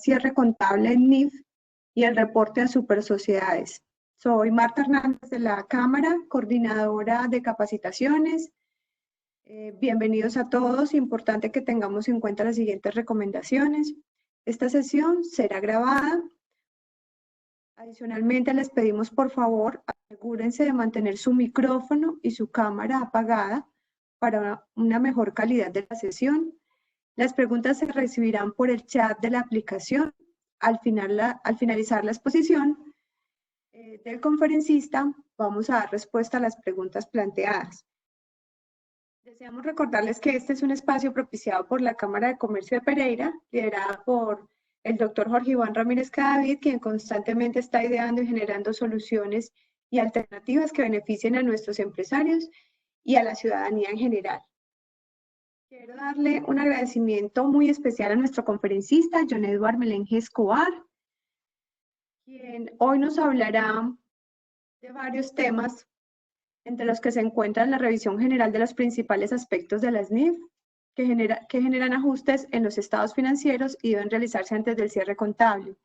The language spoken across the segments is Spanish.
cierre contable en NIF y el reporte a Supersociedades. Soy Marta Hernández de la Cámara, coordinadora de capacitaciones. Bienvenidos a todos. Importante que tengamos en cuenta las siguientes recomendaciones. Esta sesión será grabada. Adicionalmente, les pedimos por favor, asegúrense de mantener su micrófono y su cámara apagada para una mejor calidad de la sesión. Las preguntas se recibirán por el chat de la aplicación. Al finalizar la exposición del conferencista, vamos a dar respuesta a las preguntas planteadas. Deseamos recordarles que este es un espacio propiciado por la Cámara de Comercio de Pereira, liderada por el doctor Jorge Iván Ramírez Cadavid, quien constantemente está ideando y generando soluciones y alternativas que beneficien a nuestros empresarios y a la ciudadanía en general. Quiero darle un agradecimiento muy especial a nuestro conferencista, John Edward Melenje Escobar, quien hoy nos hablará de varios temas, entre los que se encuentran la revisión general de los principales aspectos de las NIF, que generan ajustes en los estados financieros y deben realizarse antes del cierre contable.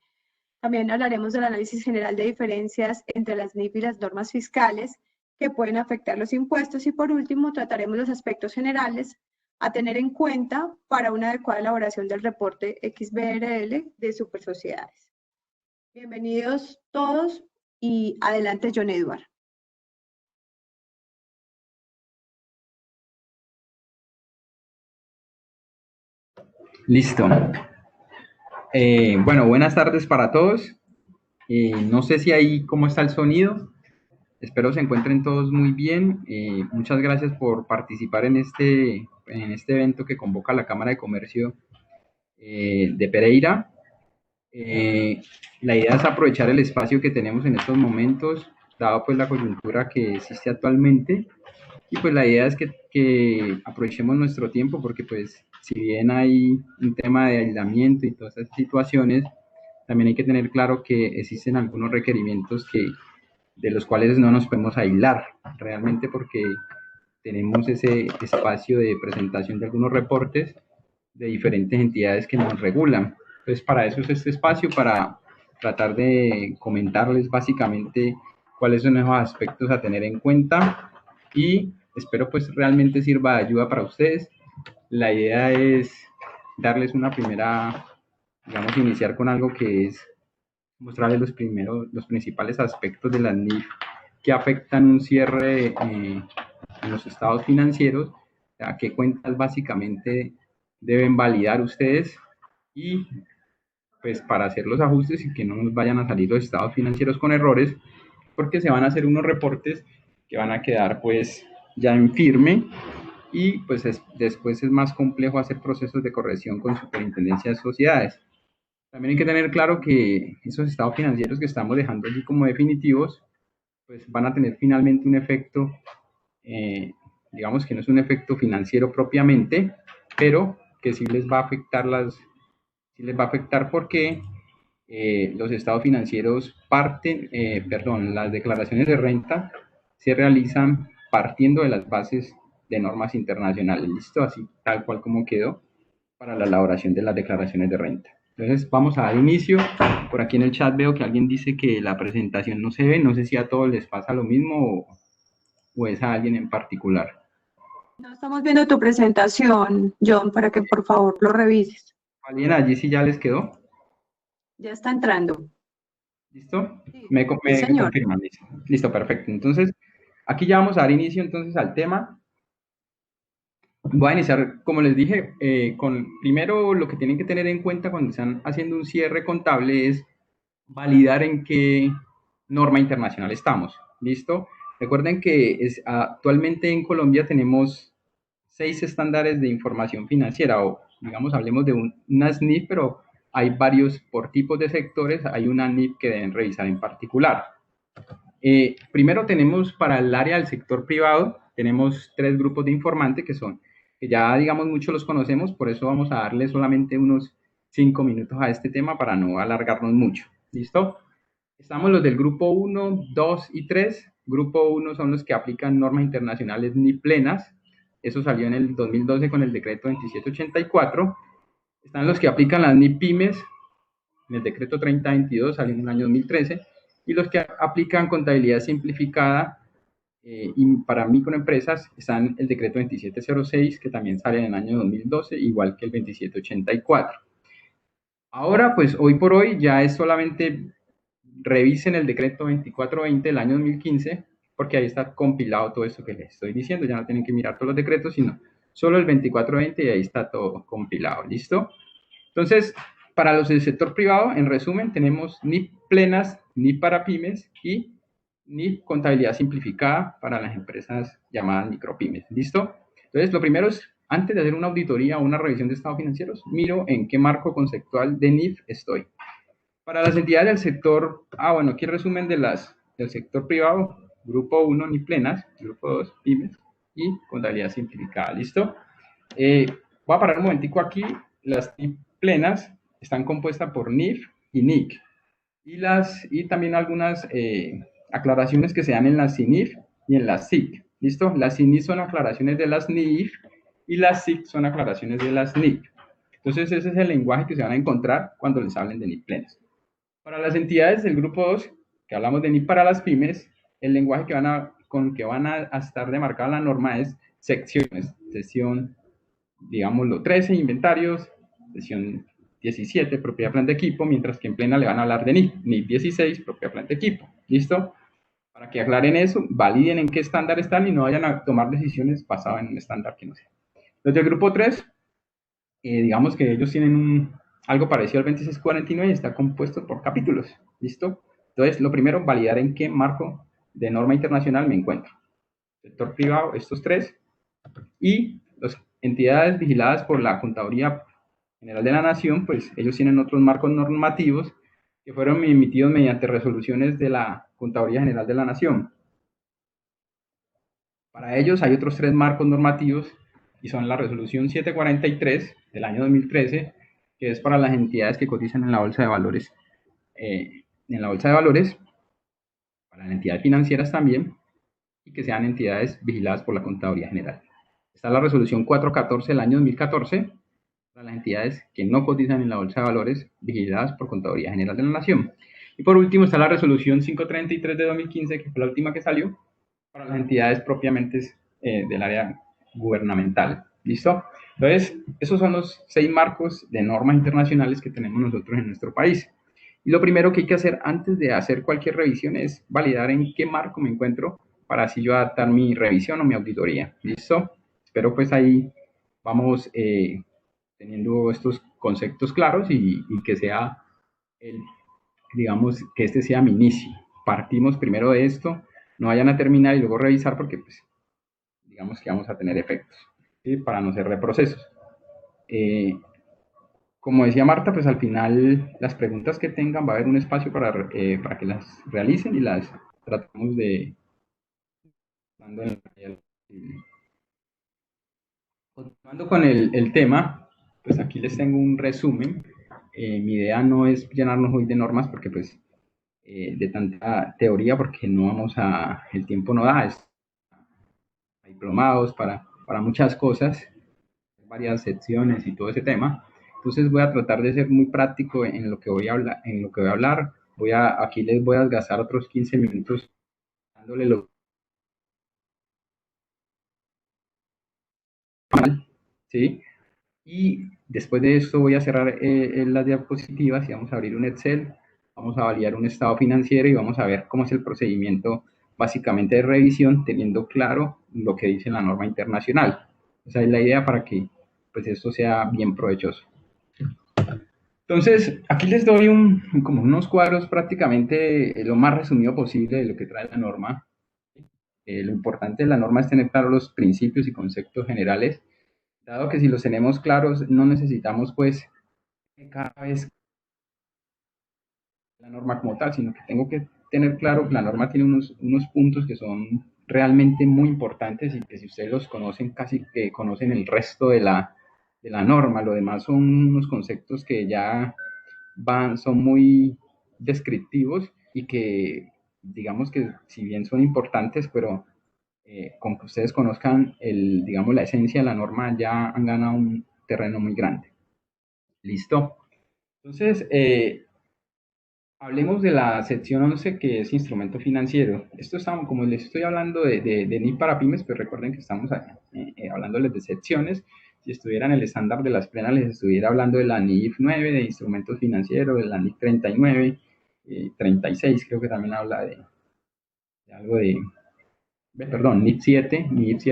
También hablaremos del análisis general de diferencias entre las NIF y las normas fiscales que pueden afectar los impuestos y por último trataremos los aspectos generales a tener en cuenta para una adecuada elaboración del reporte XBRL de Supersociedades. Bienvenidos todos y adelante John Edward. Listo. Bueno, buenas tardes para todos. No sé si ahí cómo está el sonido. Espero se encuentren todos muy bien. Muchas gracias por participar en este evento que convoca la Cámara de Comercio de Pereira. La idea es aprovechar el espacio que tenemos en estos momentos, dado pues la coyuntura que existe actualmente. Y pues la idea es que aprovechemos nuestro tiempo porque pues si bien hay un tema de aislamiento y todas esas situaciones, también hay que tener claro que existen algunos requerimientos de los cuales no nos podemos aislar realmente porque tenemos ese espacio de presentación de algunos reportes de diferentes entidades que nos regulan. Entonces para eso es este espacio, para tratar de comentarles básicamente cuáles son esos aspectos a tener en cuenta y espero pues realmente sirva de ayuda para ustedes. La idea es darles una primera, digamos, iniciar con algo que es mostrarles los principales aspectos de las NIF que afectan un cierre en los estados financieros, o sea, qué cuentas básicamente deben validar ustedes y pues para hacer los ajustes y que no nos vayan a salir los estados financieros con errores, porque se van a hacer unos reportes que van a quedar pues ya en firme y pues después es más complejo hacer procesos de corrección con superintendencia de sociedades. También hay que tener claro que esos estados financieros que estamos dejando allí como definitivos, pues van a tener finalmente un efecto, digamos que no es un efecto financiero propiamente, pero que sí les va a afectar porque los estados financieros las declaraciones de renta se realizan partiendo de las bases de normas internacionales, listo, así tal cual como quedó para la elaboración de las declaraciones de renta. Entonces vamos a dar inicio. Por aquí en el chat veo que alguien dice que la presentación no se ve, no sé si a todos les pasa lo mismo o es a alguien en particular. No estamos viendo tu presentación, John, para que por favor lo revises. ¿Alguien allí sí ya les quedó? Ya está entrando. ¿Listo? Sí, Me señor. confirman. Listo, perfecto. Entonces, aquí ya vamos a dar inicio entonces al tema. Voy a iniciar, como les dije, con primero lo que tienen que tener en cuenta cuando están haciendo un cierre contable es validar en qué norma internacional estamos. ¿Listo? Recuerden que actualmente en Colombia tenemos 6 estándares de información financiera o digamos hablemos de una SNIF, pero hay varios por tipos de sectores, hay una NIF que deben revisar en particular. Primero tenemos para el área del sector privado, tenemos 3 grupos de informantes que ya digamos muchos los conocemos, por eso vamos a darle solamente unos 5 minutos a este tema para no alargarnos mucho. ¿Listo? Estamos los del grupo 1, 2 y 3. Grupo 1 son los que aplican normas internacionales ni plenas. Eso salió en el 2012 con el decreto 2784. Están los que aplican las NIP pymes en el decreto 3022 salió en el año 2013, y los que aplican contabilidad simplificada y para microempresas están el decreto 2706, que también sale en el año 2012, igual que el 2784. Ahora, pues hoy por hoy ya es solamente revisen el decreto 2420 del año 2015, porque ahí está compilado todo esto que les estoy diciendo. Ya no tienen que mirar todos los decretos, sino solo el 2420 y ahí está todo compilado. ¿Listo? Entonces, para los del sector privado, en resumen, tenemos NIF plenas, NIF para pymes y NIF contabilidad simplificada para las empresas llamadas micropymes. ¿Listo? Entonces, lo primero es, antes de hacer una auditoría o una revisión de estados financieros, miro en qué marco conceptual de NIF estoy. Para las entidades del sector, bueno, aquí resumen del sector privado, grupo 1, NIF plenas, grupo 2, pymes y contabilidad simplificada. ¿Listo? Voy a parar un momentico aquí. Las NIF plenas están compuestas por NIF y NIC. Y también algunas aclaraciones que se dan en las CINIF y en las SIC. ¿Listo? Las CINIF son aclaraciones de las NIF y las SIC son aclaraciones de las NIC. Entonces, ese es el lenguaje que se van a encontrar cuando les hablen de NIF plenas. Para las entidades del grupo 2, que hablamos de NIF para las pymes, el lenguaje con que van a estar demarcada la norma es secciones. Sección, digámoslo, 13, inventarios, sección 17, propiedad, planta, equipo, mientras que en plena le van a hablar de NIF 16, propiedad, planta, equipo. ¿Listo? Para que aclaren eso, validen en qué estándar están y no vayan a tomar decisiones basadas en un estándar que no sea. Los del grupo 3, digamos que ellos tienen algo parecido al 2649 y está compuesto por capítulos. ¿Listo? Entonces, lo primero, validar en qué marco de norma internacional me encuentro. Sector privado, estos tres, y las entidades vigiladas por la Contaduría General de la Nación, pues ellos tienen otros marcos normativos que fueron emitidos mediante resoluciones de la Contaduría General de la Nación. Para ellos hay otros tres marcos normativos y son la resolución 743 del año 2013, que es para las entidades que cotizan en la bolsa de valores, para las entidades financieras también, y que sean entidades vigiladas por la Contaduría General. Está la resolución 414 del año 2014 para las entidades que no cotizan en la bolsa de valores vigiladas por Contaduría General de la Nación. Y por último está la resolución 533 de 2015, que fue la última que salió, para las entidades propiamente del área gubernamental. ¿Listo? Entonces, esos son los 6 marcos de normas internacionales que tenemos nosotros en nuestro país. Y lo primero que hay que hacer antes de hacer cualquier revisión es validar en qué marco me encuentro para así yo adaptar mi revisión o mi auditoría. ¿Listo? Espero pues ahí vamos teniendo estos conceptos claros y que sea, digamos, que este sea mi inicio. Partimos primero de esto, no vayan a terminar y luego revisar porque pues digamos que vamos a tener efectos, ¿sí? Para no ser reprocesos. Como decía Marta, pues al final las preguntas que tengan va a haber un espacio para que las realicen y las tratamos de... Continuando con el tema, pues aquí les tengo un resumen. Mi idea no es llenarnos hoy de normas porque pues de tanta teoría porque no vamos a... el tiempo no da, hay diplomados para muchas cosas, varias secciones y todo ese tema. Entonces voy a tratar de ser muy práctico en lo que voy a hablar. Aquí les voy a gastar otros 15 minutos dándole lo mal, ¿sí? Y después de esto voy a cerrar las diapositivas y vamos a abrir un Excel, vamos a validar un estado financiero y vamos a ver cómo es el procedimiento básicamente de revisión, teniendo claro lo que dice la norma internacional. Esa es la idea para que pues esto sea bien provechoso. Entonces, aquí les doy como unos cuadros prácticamente lo más resumido posible de lo que trae la norma. Lo importante de la norma es tener claros los principios y conceptos generales, dado que si los tenemos claros no necesitamos pues cada vez la norma como tal, sino que tengo que tener claro que la norma tiene unos puntos que son realmente muy importantes y que si ustedes los conocen casi que conocen el resto de la norma. Lo demás son unos conceptos que ya son muy descriptivos y que digamos que si bien son importantes, pero con que ustedes conozcan digamos, la esencia de la norma ya han ganado un terreno muy grande. ¿Listo? Entonces, Hablemos de la sección 11, que es instrumento financiero. Esto estamos, como les estoy hablando de NIF para pymes, pues recuerden que estamos hablándoles de secciones. Si estuviera en el estándar de las plenas, les estuviera hablando de la NIF 9, de instrumentos financieros, de la NIF 39, 36, creo que también habla de algo perdón, NIF 7,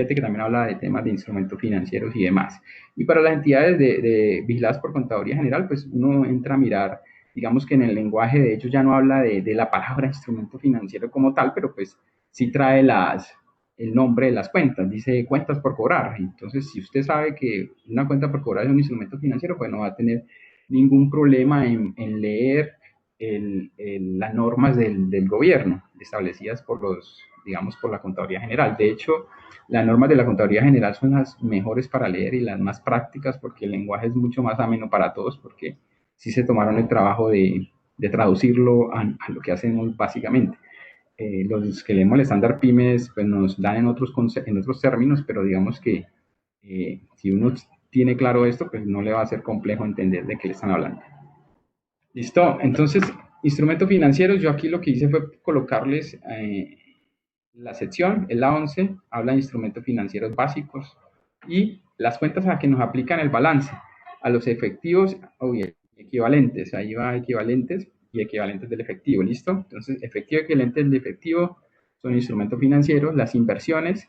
que también habla de temas de instrumentos financieros y demás. Y para las entidades vigiladas por Contaduría General, pues uno entra a mirar, digamos que en el lenguaje de ellos ya no habla de la palabra instrumento financiero como tal, pero pues sí trae el nombre de las cuentas, dice cuentas por cobrar. Entonces, si usted sabe que una cuenta por cobrar es un instrumento financiero, pues no va a tener ningún problema en leer las normas del gobierno establecidas por digamos, por la Contaduría General. De hecho, las normas de la Contaduría General son las mejores para leer y las más prácticas porque el lenguaje es mucho más ameno para todos, porque sí se tomaron el trabajo de traducirlo a lo que hacemos básicamente. Los que leemos el estándar pymes pues nos dan en otros términos, pero digamos que si uno tiene claro esto, pues no le va a ser complejo entender de qué le están hablando. Listo, entonces, instrumentos financieros, yo aquí lo que hice fue colocarles la sección, es la 11, habla de instrumentos financieros básicos y las cuentas a que nos aplican el balance, a los efectivos equivalentes, ahí va equivalentes y equivalentes del efectivo, ¿listo? Entonces, efectivo equivalente del efectivo son instrumentos financieros, las inversiones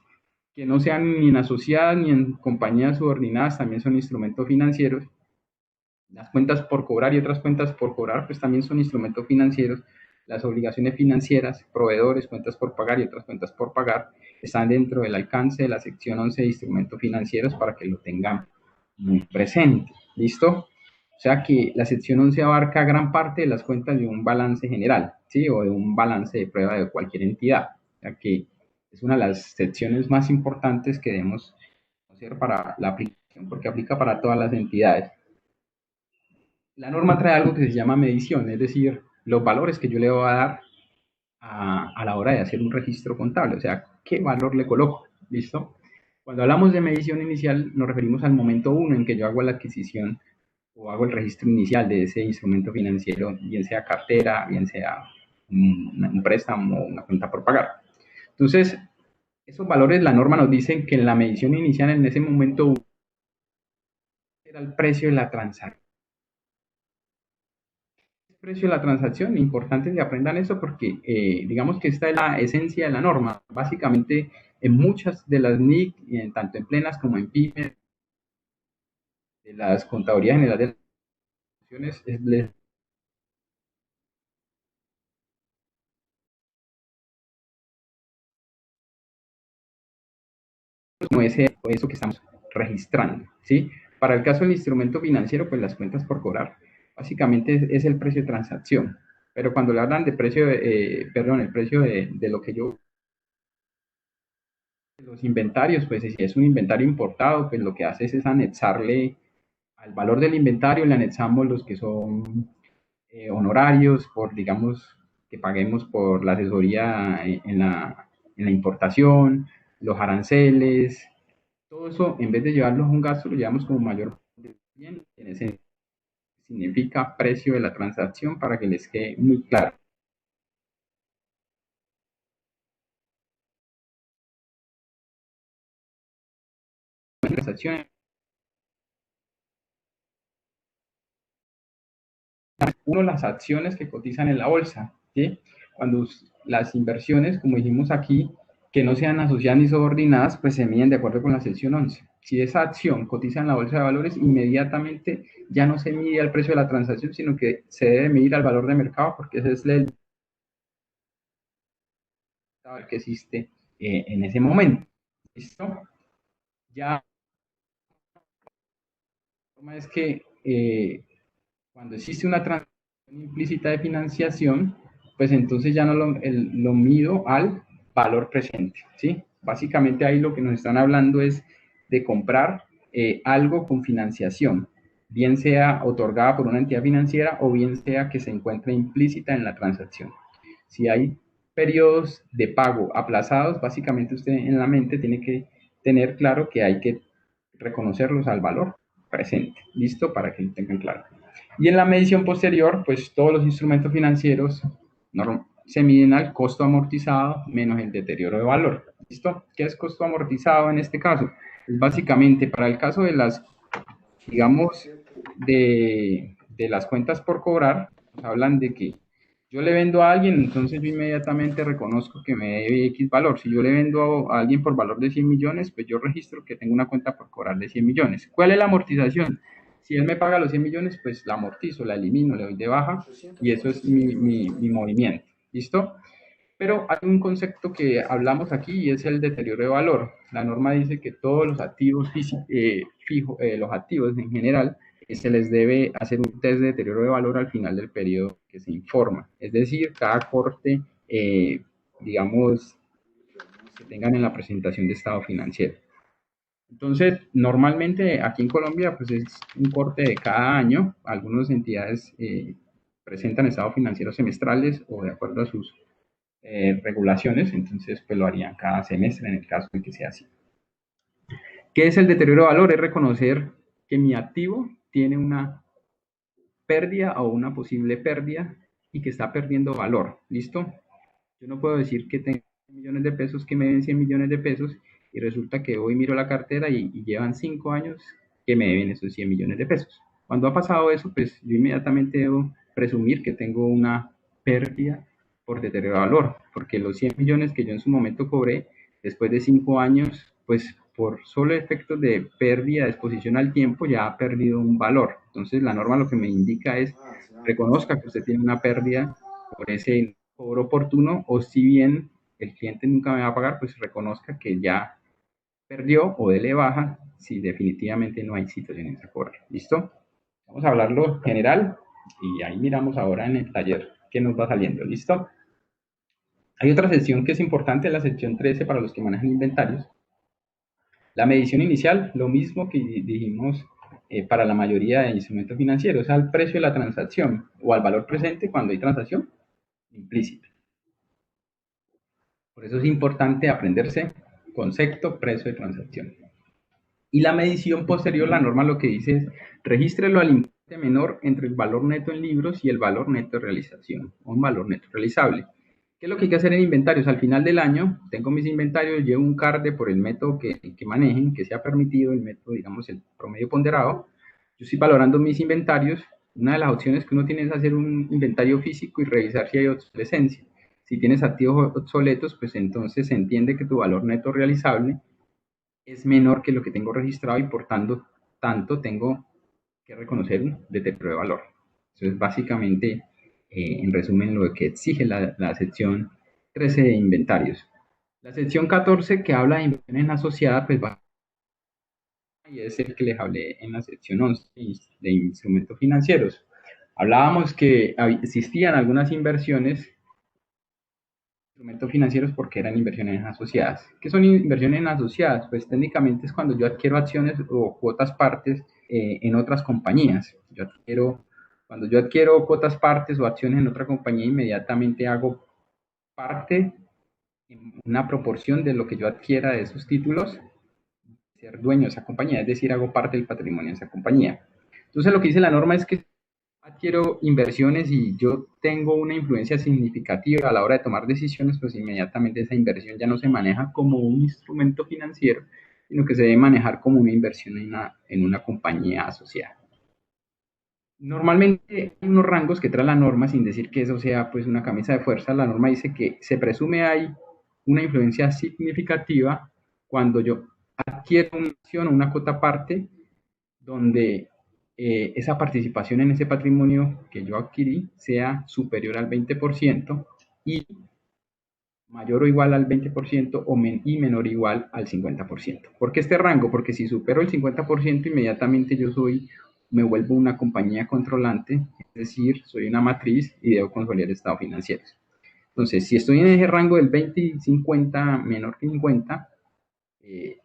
que no sean ni en asociadas ni en compañías subordinadas también son instrumentos financieros. Las cuentas por cobrar y otras cuentas por cobrar, pues también son instrumentos financieros. Las obligaciones financieras, proveedores, cuentas por pagar y otras cuentas por pagar, están dentro del alcance de la sección 11 de instrumentos financieros para que lo tengan muy presente. ¿Listo? O sea que la sección 11 abarca gran parte de las cuentas de un balance general, ¿sí? O de un balance de prueba de cualquier entidad. O sea que es una de las secciones más importantes que debemos hacer para la aplicación, porque aplica para todas las entidades. La norma trae algo que se llama medición, es decir, los valores que yo le voy a dar a la hora de hacer un registro contable, o sea, qué valor le coloco, ¿listo? Cuando hablamos de medición inicial, nos referimos al momento 1 en que yo hago la adquisición o hago el registro inicial de ese instrumento financiero, bien sea cartera, bien sea un préstamo o una cuenta por pagar. Entonces, esos valores, la norma nos dice que en la medición inicial, en ese momento 1, era el precio de la transacción. Precio de la transacción, importante que aprendan eso porque digamos que esta es la esencia de la norma. Básicamente en muchas de las NIC, tanto en plenas como en pymes, de las contadurías generales de las instituciones, como eso que estamos registrando, ¿sí? Para el caso del instrumento financiero, pues las cuentas por cobrar, básicamente es el precio de transacción. Pero cuando le hablan de precio, perdón, el precio de lo que yo los inventarios, pues si es un inventario importado, pues lo que hace es anexarle al valor del inventario, le anexamos los que son honorarios por, digamos, que paguemos por la asesoría en la importación, los aranceles, todo eso, en vez de llevarlos a un gasto, lo llevamos como mayor bien, en ese significa precio de la transacción para que les quede muy claro. Transacciones, uno, las acciones que cotizan en la bolsa, ¿sí? Cuando las inversiones, como dijimos aquí, que no sean asociadas ni subordinadas, pues se miden de acuerdo con la sección 11. Si esa acción cotiza en la bolsa de valores, inmediatamente ya no se mide al precio de la transacción, sino que se debe medir al valor de mercado, porque ese es el que existe en ese momento. ¿Listo? Ya es que cuando existe una transacción implícita de financiación, pues entonces ya no lo mido al valor presente, ¿sí? Básicamente ahí lo que nos están hablando es de comprar algo con financiación, bien sea otorgada por una entidad financiera o bien sea que se encuentre implícita en la transacción. Si hay periodos de pago aplazados, básicamente usted en la mente tiene que tener claro que hay que reconocerlos al valor presente. ¿Listo? Para que lo tengan claro. Y en la medición posterior, pues todos los instrumentos financieros se miden al costo amortizado menos el deterioro de valor. ¿Listo? ¿Qué es costo amortizado en este caso? Es básicamente para el caso de las, digamos, de las cuentas por cobrar, nos hablan de que yo le vendo a alguien, entonces yo inmediatamente reconozco que me debe X valor. Si yo le vendo a alguien por valor de 100 millones, pues yo registro que tengo una cuenta por cobrar de 100 millones. ¿Cuál es la amortización? Si él me paga los 100 millones, pues la amortizo, la elimino, le doy de baja y eso es mi movimiento. ¿Listo? Pero hay un concepto que hablamos aquí y es el deterioro de valor. La norma dice que todos los activos los activos en general, se les debe hacer un test de deterioro de valor al final del periodo que se informa. Es decir, cada corte, digamos, que tengan en la presentación de estado financiero. Entonces, normalmente aquí en Colombia, pues es un corte de cada año. Algunas entidades presentan estados financieros semestrales o de acuerdo a sus regulaciones, entonces pues lo harían cada semestre en el caso de que sea así. ¿Qué es el deterioro de valor? Es reconocer que mi activo tiene una pérdida o una posible pérdida y que está perdiendo valor. ¿Listo? Yo no puedo decir que tengo millones de pesos, que me deben 100 millones de pesos y resulta que hoy miro la cartera y llevan 5 años que me deben esos 100 millones de pesos. Cuando ha pasado eso, pues yo inmediatamente debo presumir que tengo una pérdida por deterioro de valor, porque los 100 millones que yo en su momento cobré, después de 5 años, pues por solo efectos de pérdida de exposición al tiempo, ya ha perdido un valor. Entonces, la norma lo que me indica es, reconozca que usted tiene una pérdida por ese cobro oportuno, o si bien el cliente nunca me va a pagar, pues reconozca que ya perdió o dele baja si definitivamente no hay situaciones a cobrar. ¿Listo? Vamos a hablarlo general y ahí miramos ahora en el taller qué nos va saliendo. ¿Listo? Hay otra sección que es importante, la sección 13 para los que manejan inventarios. La medición inicial, lo mismo que dijimos para la mayoría de instrumentos financieros, al precio de la transacción o al valor presente cuando hay transacción implícita. Por eso es importante aprenderse concepto, precio de transacción. Y la medición posterior, la norma lo que dice es, regístrelo al importe menor entre el valor neto en libros y el valor neto de realización, o un valor neto realizable. ¿Qué es lo que hay que hacer en inventarios? Al final del año, tengo mis inventarios, llevo un CARDE por el método que manejen, que sea permitido, el método, digamos, el promedio ponderado. Yo estoy valorando mis inventarios. Una de las opciones que uno tiene es hacer un inventario físico y revisar si hay obsolescencia. Si tienes activos obsoletos, pues entonces se entiende que tu valor neto realizable es menor que lo que tengo registrado y por tanto tengo que reconocer un deterioro de valor. Eso es básicamente, en resumen, lo que exige la sección 13 de inventarios. La sección 14 que habla de inversiones asociadas, pues va, y es el que les hablé en la sección 11 de instrumentos financieros. Hablábamos que existían algunas inversiones instrumentos financieros porque eran inversiones asociadas. ¿Qué son inversiones asociadas? Pues técnicamente es cuando yo adquiero acciones o cuotas partes en otras compañías. Cuando yo adquiero cuotas partes o acciones en otra compañía, inmediatamente hago parte en una proporción de lo que yo adquiera de esos títulos, ser dueño de esa compañía, es decir, hago parte del patrimonio de esa compañía. Entonces lo que dice la norma es que adquiero inversiones y yo tengo una influencia significativa a la hora de tomar decisiones, pues inmediatamente esa inversión ya no se maneja como un instrumento financiero, sino que se debe manejar como una inversión en una compañía asociada. Normalmente hay unos rangos que trae la norma, sin decir que eso sea pues una camisa de fuerza. La norma dice que se presume hay una influencia significativa cuando yo adquiero una acción o una cuota parte donde esa participación en ese patrimonio que yo adquirí sea superior al 20% y mayor o igual al 20% y menor o igual al 50%. ¿Por qué este rango? Porque si supero el 50%, inmediatamente me vuelvo una compañía controlante, es decir, soy una matriz y debo consolidar estados financieros. Entonces, si estoy en ese rango del 20 y 50, menor que 50,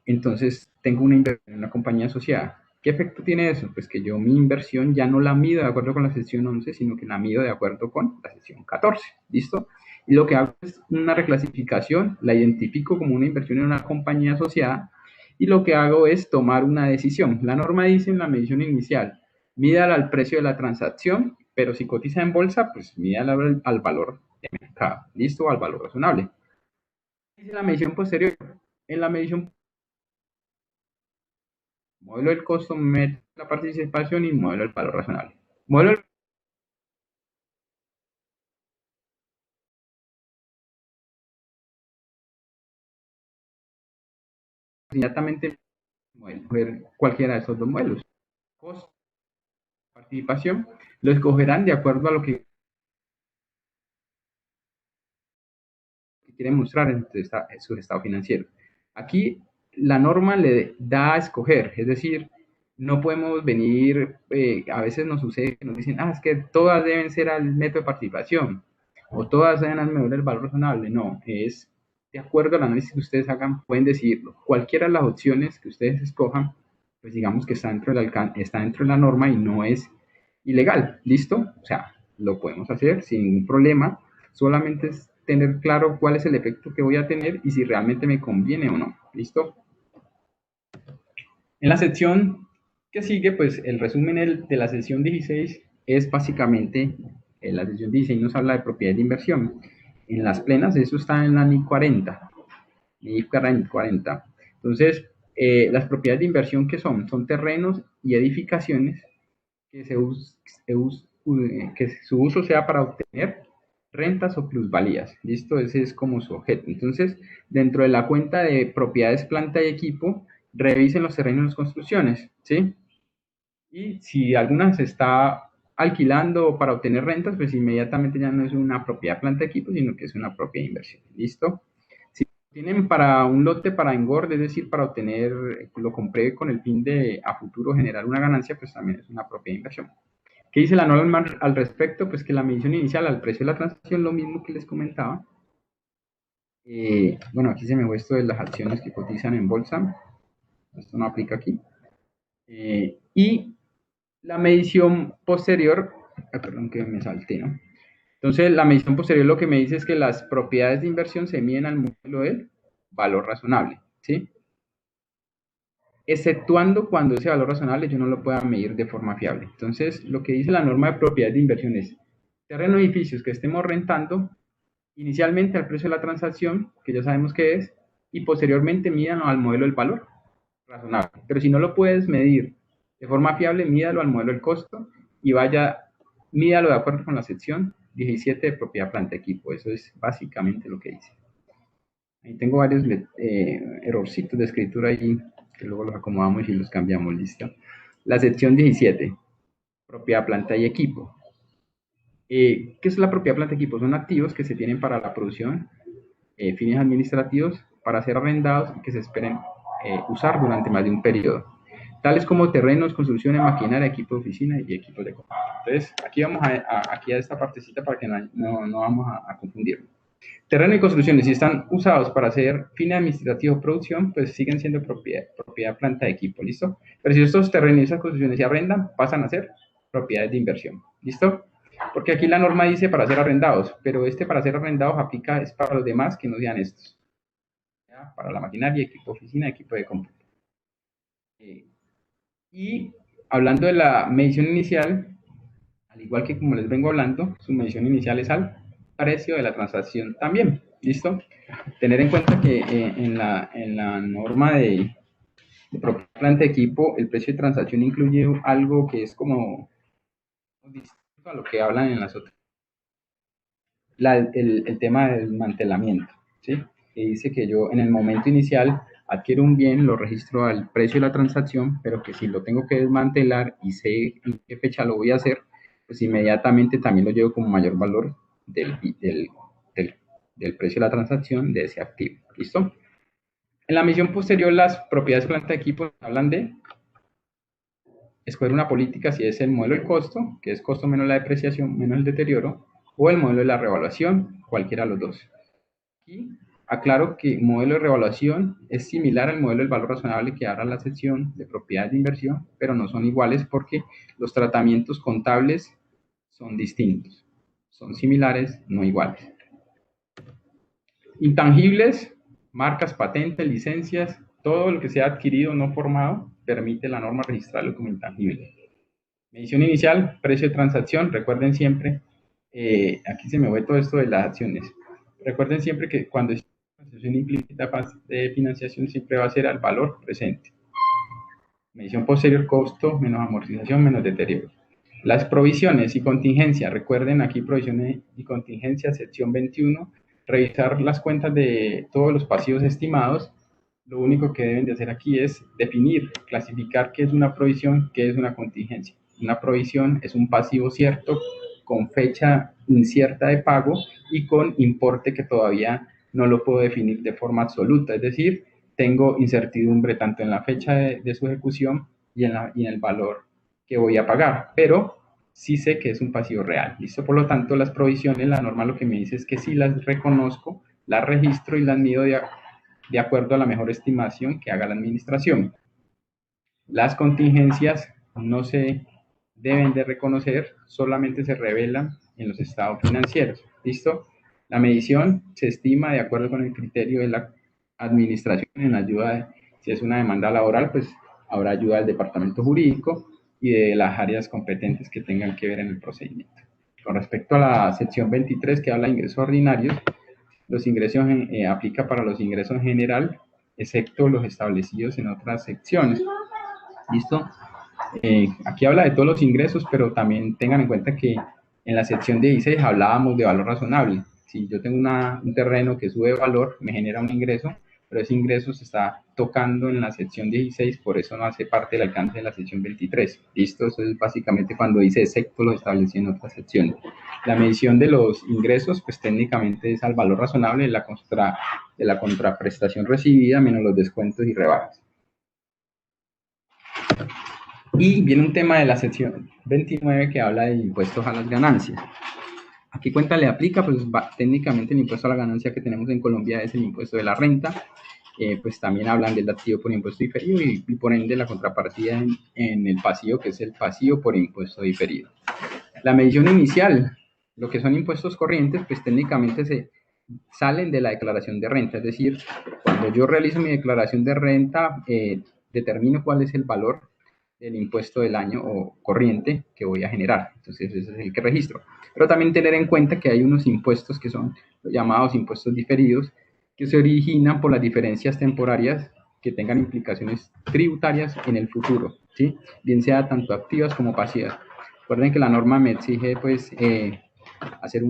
entonces tengo una inversión en una compañía asociada. ¿Qué efecto tiene eso? Pues que yo mi inversión ya no la mido de acuerdo con la sección 11, sino que la mido de acuerdo con la sección 14. ¿Listo? Y lo que hago es una reclasificación, la identifico como una inversión en una compañía asociada y lo que hago es tomar una decisión. La norma dice en la medición inicial, mídala al precio de la transacción, pero si cotiza en bolsa, pues mídala al valor de mercado, ¿listo? Al valor razonable. Dice la medición posterior. En la medición modelo del costo, mete la participación y modelo del valor razonable. Modelo del inmediatamente ver cualquiera de esos dos modelos. Costo, participación, lo escogerán de acuerdo a lo que quieren mostrar en su estado financiero. Aquí la norma le da a escoger, es decir, no podemos venir, a veces nos sucede que nos dicen, es que todas deben ser al método de participación o todas deben al medidor del valor razonable. No, es de acuerdo al análisis que ustedes hagan, pueden decidirlo. Cualquiera de las opciones que ustedes escojan, pues digamos que está dentro de la norma y no es ilegal. ¿Listo? O sea, lo podemos hacer sin ningún problema. Solamente es tener claro cuál es el efecto que voy a tener y si realmente me conviene o no. ¿Listo? En la sección que sigue, pues el resumen de la sesión 16 es básicamente, la sesión 16 nos habla de propiedades de inversión. En las plenas, eso está en la NIC 40. NIC 40. Entonces, las propiedades de inversión que son terrenos y edificaciones que, que su uso sea para obtener rentas o plusvalías. ¿Listo? Ese es como su objeto. Entonces, dentro de la cuenta de propiedades, planta y equipo, revisen los terrenos y las construcciones, ¿sí? Y si alguna se está alquilando para obtener rentas, pues inmediatamente ya no es una propiedad planta de equipo, sino que es una propiedad inversión. ¿Listo? Si tienen para un lote para engorde, es decir, para obtener, lo compré con el fin de a futuro generar una ganancia, pues también es una propiedad inversión. ¿Qué dice la norma al respecto? Pues que la medición inicial al precio de la transacción, lo mismo que les comentaba. Bueno, aquí se me fue esto de las acciones que cotizan en bolsa. Esto no aplica aquí. Y la medición posterior, perdón que me salté, ¿no? Entonces, la medición posterior lo que me dice es que las propiedades de inversión se miden al modelo del valor razonable, ¿sí? Exceptuando cuando ese valor razonable yo no lo pueda medir de forma fiable. Entonces, lo que dice la norma de propiedades de inversión es terreno edificios que estemos rentando inicialmente al precio de la transacción, que ya sabemos qué es, y posteriormente mídalo al modelo del valor razonable. Pero si no lo puedes medir de forma fiable, mídalo al modelo del costo y mídalo de acuerdo con la sección 17 de propiedad planta equipo. Eso es básicamente lo que dice. Ahí tengo varios errorcitos de escritura ahí, que luego los acomodamos y los cambiamos, ¿listo? La sección 17, propiedad planta y equipo. ¿Qué es la propiedad planta y equipo? Son activos que se tienen para la producción, fines administrativos, para ser arrendados y que se esperen usar durante más de un periodo, tales como terrenos, construcciones, maquinaria, equipo de oficina y equipos de compra. Entonces, aquí vamos aquí a esta partecita para que no vamos a confundirnos. Terreno y construcciones, si están usados para hacer fin administrativo o producción, pues siguen siendo propiedad planta de equipo, ¿listo? Pero si estos terrenos y esas construcciones se arrendan, pasan a ser propiedades de inversión, ¿listo? Porque aquí la norma dice para ser arrendados, pero para ser arrendados aplica es para los demás que no sean estos. ¿Ya? Para la maquinaria, equipo de oficina, equipo de cómputo. Y hablando de la medición inicial, al igual que como les vengo hablando, su medición inicial es al precio de la transacción también, ¿listo? Tener en cuenta que en la norma de propiedad planta de equipo, el precio de transacción incluye algo que es como distinto a lo que hablan en las otras. El tema del desmantelamiento, ¿sí? Que dice que yo en el momento inicial adquiero un bien, lo registro al precio de la transacción, pero que si lo tengo que desmantelar y sé en qué fecha lo voy a hacer, pues inmediatamente también lo llevo como mayor valor del precio de la transacción de ese activo. ¿Listo? En la misión posterior, las propiedades planta de equipo hablan de escoger una política si es el modelo del costo, que es costo menos la depreciación menos el deterioro, o el modelo de la revaluación, cualquiera de los dos. Aquí aclaro que modelo de revaluación es similar al modelo del valor razonable que habla la sección de propiedades de inversión, pero no son iguales porque los tratamientos contables son distintos. Son similares, no iguales. Intangibles, marcas, patentes, licencias, todo lo que sea adquirido no formado permite la norma registrarlo como intangible. Medición inicial, precio de transacción. Recuerden siempre, aquí se me ve todo esto de las acciones. Recuerden siempre que cuando es transacción implícita de financiación siempre va a ser al valor presente. Medición posterior, costo menos amortización menos deterioro. Las provisiones y contingencias, recuerden aquí provisiones y contingencias, sección 21, revisar las cuentas de todos los pasivos estimados. Lo único que deben de hacer aquí es definir, clasificar qué es una provisión, qué es una contingencia. Una provisión es un pasivo cierto con fecha incierta de pago y con importe que todavía no lo puedo definir de forma absoluta, es decir, tengo incertidumbre tanto en la fecha de su ejecución y en el valor que voy a pagar, pero sí sé que es un pasivo real. ¿Listo? Por lo tanto, las provisiones, la norma lo que me dice es que sí las reconozco, las registro y las mido de acuerdo a la mejor estimación que haga la administración. Las contingencias no se deben de reconocer, solamente se revelan en los estados financieros. ¿Listo? La medición se estima de acuerdo con el criterio de la administración en ayuda de, si es una demanda laboral, pues habrá ayuda del departamento jurídico y de las áreas competentes que tengan que ver en el procedimiento. Con respecto a la sección 23 que habla de ingresos ordinarios, los ingresos aplica para los ingresos en general, excepto los establecidos en otras secciones. ¿Listo? Aquí habla de todos los ingresos, pero también tengan en cuenta que en la sección 16 hablábamos de valor razonable. Si yo tengo un terreno que sube de valor, me genera un ingreso, pero ese ingreso se está tocando en la sección 16, por eso no hace parte del alcance de la sección 23. ¿Listo? Eso es básicamente cuando dice excepto los establecidos en otras secciones. La medición de los ingresos, pues técnicamente es al valor razonable de la contraprestación recibida menos los descuentos y rebajas. Y viene un tema de la sección 29 que habla de impuestos a las ganancias. ¿A qué cuenta le aplica? Pues técnicamente el impuesto a la ganancia que tenemos en Colombia es el impuesto de la renta. Pues también hablan del activo por impuesto diferido y por ende la contrapartida en el pasivo, que es el pasivo por impuesto diferido. La medición inicial, lo que son impuestos corrientes, pues técnicamente se salen de la declaración de renta. Es decir, cuando yo realizo mi declaración de renta, determino cuál es el valor del impuesto del año o corriente que voy a generar. Entonces, ese es el que registro. Pero también tener en cuenta que hay unos impuestos que son los llamados impuestos diferidos, que se originan por las diferencias temporarias que tengan implicaciones tributarias en el futuro, ¿sí? Bien sea tanto activas como pasivas. Recuerden que la norma me exige, pues, hacer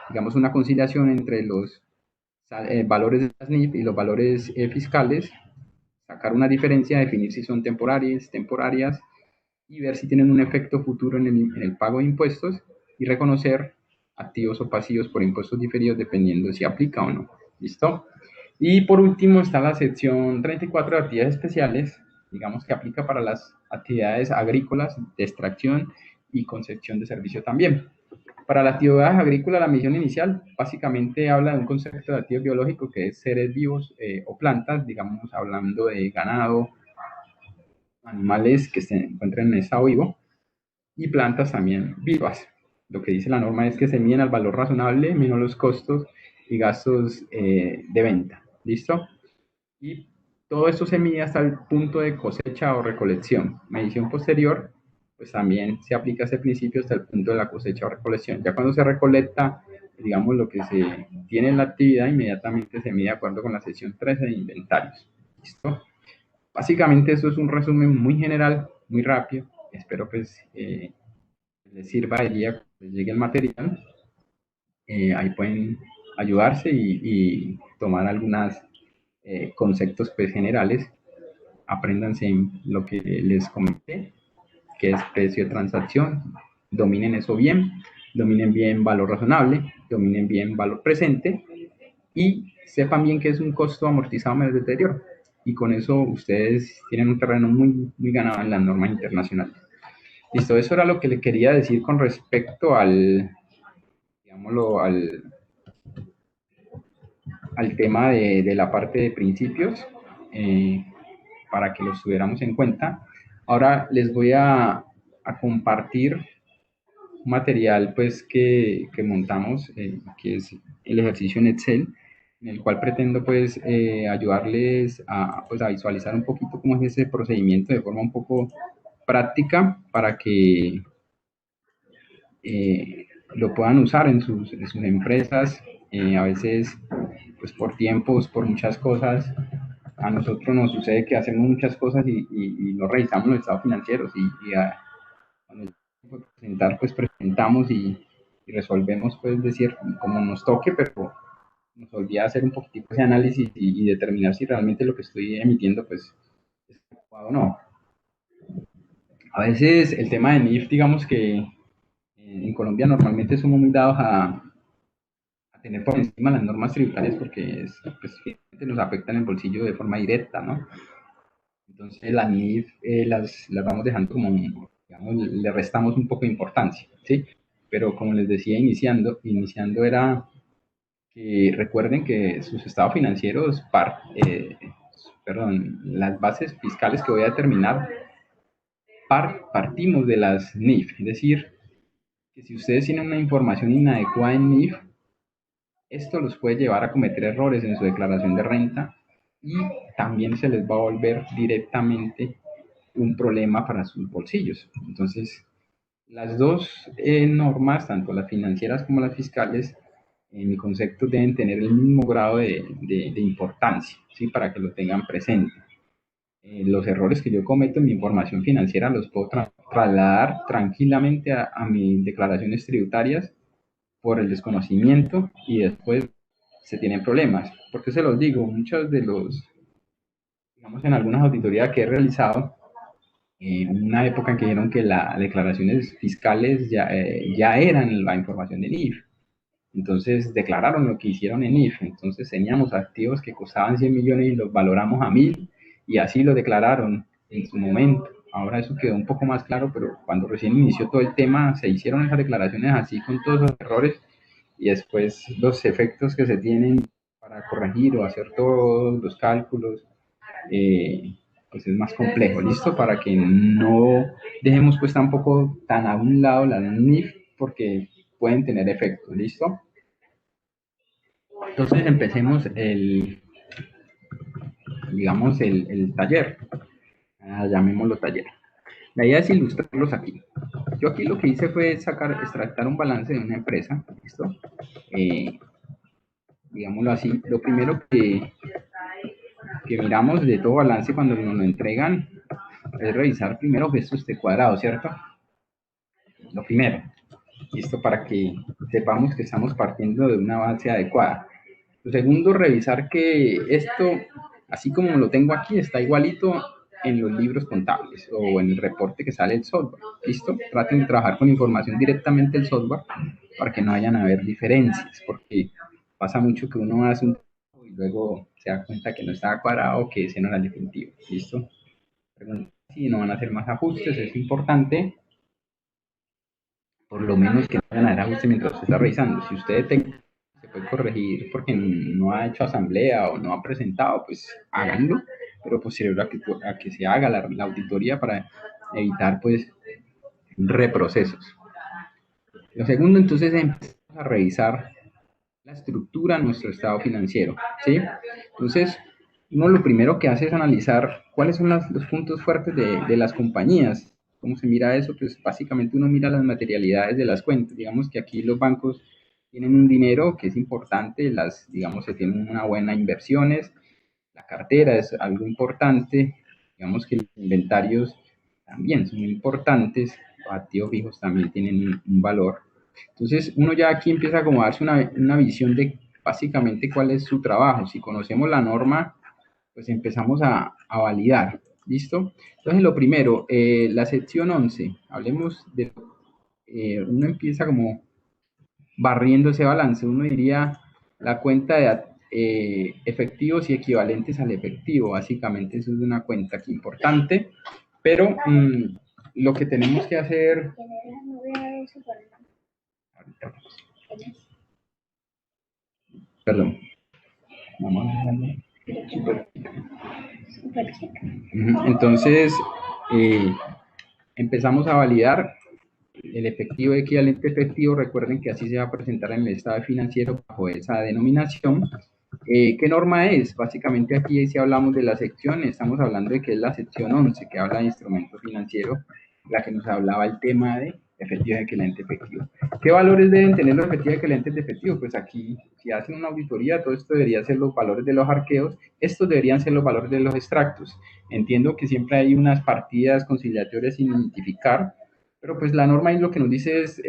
digamos, una conciliación entre los valores de la SNIF y los valores fiscales, sacar una diferencia, definir si son temporarias y ver si tienen un efecto futuro en el pago de impuestos y reconocer activos o pasivos por impuestos diferidos dependiendo si aplica o no. ¿Listo? Y por último está la sección 34 de actividades especiales, digamos que aplica para las actividades agrícolas de extracción y concepción de servicio también. Para la actividad agrícola, la misión inicial básicamente habla de un concepto de activo biológico que es seres vivos o plantas, digamos, hablando de ganado, animales que se encuentran en estado vivo y plantas también vivas. Lo que dice la norma es que se miden al valor razonable menos los costos y gastos de venta. ¿Listo? Y todo esto se mide hasta el punto de cosecha o recolección. Medición posterior, pues también se aplica ese principio hasta el punto de la cosecha o recolección. Ya cuando se recolecta, digamos, lo que se tiene en la actividad, inmediatamente se mide de acuerdo con la sección 13 de inventarios. ¿Listo? Básicamente eso es un resumen muy general, muy rápido. Espero pues les sirva de guía cuando les llegue el material. Ahí pueden ayudarse y tomar algunos conceptos pues, generales. Apréndanse lo que les comenté, que es precio de transacción. Dominen eso bien, dominen bien valor razonable, dominen bien valor presente y sepan bien que es un costo amortizado menos deterioro. Y con eso ustedes tienen un terreno muy, muy ganado en las normas internacionales. Listo, eso era lo que le quería decir con respecto digámoslo, al tema de la parte de principios, para que los tuviéramos en cuenta. Ahora les voy a compartir un material pues que montamos, que es el ejercicio en Excel, en el cual pretendo pues ayudarles pues, a visualizar un poquito cómo es ese procedimiento de forma un poco práctica para que lo puedan usar en sus empresas. A veces, pues por tiempos, por muchas cosas, a nosotros nos sucede que hacemos muchas cosas y no revisamos los estados financieros cuando presentar, pues presentamos y resolvemos, pues decir, como nos toque, pero nos olvida hacer un poquitico ese análisis y determinar si realmente lo que estoy emitiendo, pues, es adecuado o no. A veces el tema de NIF, digamos que en Colombia normalmente somos muy dados a tener por encima las normas tributarias porque pues, nos afectan el bolsillo de forma directa, ¿no? Entonces las NIF las vamos dejando como, digamos, le restamos un poco de importancia, ¿sí? Pero como les decía iniciando era que recuerden que sus estados financieros, las bases fiscales que voy a determinar, partimos de las NIF, es decir, que si ustedes tienen una información inadecuada en NIF, esto los puede llevar a cometer errores en su declaración de renta y también se les va a volver directamente un problema para sus bolsillos. Entonces, las dos normas, tanto las financieras como las fiscales, en mi concepto deben tener el mismo grado de importancia, ¿sí? Para que lo tengan presente. Los errores que yo cometo en mi información financiera los puedo trasladar tranquilamente a mis declaraciones tributarias por el desconocimiento y después se tienen problemas. Porque se los digo, muchos de digamos, en algunas auditorías que he realizado, en una época en que dijeron que las declaraciones fiscales ya eran la información del IF. Entonces declararon lo que hicieron en IF. Entonces teníamos activos que costaban 100 millones y los valoramos a 1000 y así lo declararon en su momento. Ahora eso quedó un poco más claro, pero cuando recién inició todo el tema se hicieron esas declaraciones así con todos esos errores y después los efectos que se tienen para corregir o hacer todos los cálculos, pues es más complejo, ¿listo? Para que no dejemos pues tampoco tan a un lado la NIF porque pueden tener efectos, ¿listo? Entonces empecemos digamos, el taller, llamémoslo taller. La idea es ilustrarlos aquí. Yo aquí lo que hice fue extractar un balance de una empresa, ¿listo? Digámoslo así, lo primero que miramos de todo balance cuando nos lo entregan es revisar primero gestos de cuadrado, ¿cierto? Lo primero, listo, para que sepamos que estamos partiendo de una base adecuada. Lo segundo, revisar que esto, así como lo tengo aquí, está igualito en los libros contables o en el reporte que sale del software. ¿Listo? Traten de trabajar con información directamente del software para que no vayan a haber diferencias, porque pasa mucho que uno hace un y luego se da cuenta que no estaba cuadrado o que ese no era el definitivo. ¿Listo? Si no van a hacer más ajustes, es importante por lo menos que no vayan a hacer ajustes mientras usted está revisando. Si usted detecta se puede corregir porque no ha hecho asamblea o no ha presentado, pues háganlo, pero posterior a que se haga la auditoría para evitar pues reprocesos. Lo segundo, entonces, empezamos a revisar la estructura de nuestro estado financiero, ¿sí? Entonces, uno lo primero que hace es analizar cuáles son los puntos fuertes de las compañías. ¿Cómo se mira eso? Pues básicamente uno mira las materialidades de las cuentas. Digamos que aquí los bancos tienen un dinero que es importante, digamos, se tienen una buena inversiones, la cartera es algo importante, digamos que los inventarios también son importantes, los activos fijos también tienen un valor. Entonces, uno ya aquí empieza como a darse una visión de básicamente cuál es su trabajo. Si conocemos la norma, pues empezamos a validar. ¿Listo? Entonces, lo primero, la sección 11, hablemos de, uno empieza como barriendo ese balance, uno diría la cuenta de efectivos y equivalentes al efectivo, básicamente eso es una cuenta que importante, pero lo que tenemos que hacer... Perdón. Vamos a Entonces, empezamos a validar el efectivo equivalente efectivo. Recuerden que así se va a presentar en el estado financiero bajo esa denominación. ¿Qué norma es? Básicamente aquí si hablamos de la sección, estamos hablando de que es la sección 11, que habla de instrumentos financieros, la que nos hablaba el tema de efectivo y equivalente efectivo. ¿Qué valores deben tener los efectivos y equivalentes de efectivo? Pues aquí, si hacen una auditoría, todo esto debería ser los valores de los arqueos, estos deberían ser los valores de los extractos. Entiendo que siempre hay unas partidas conciliatorias sin identificar, pero pues la norma ahí lo que nos dice es,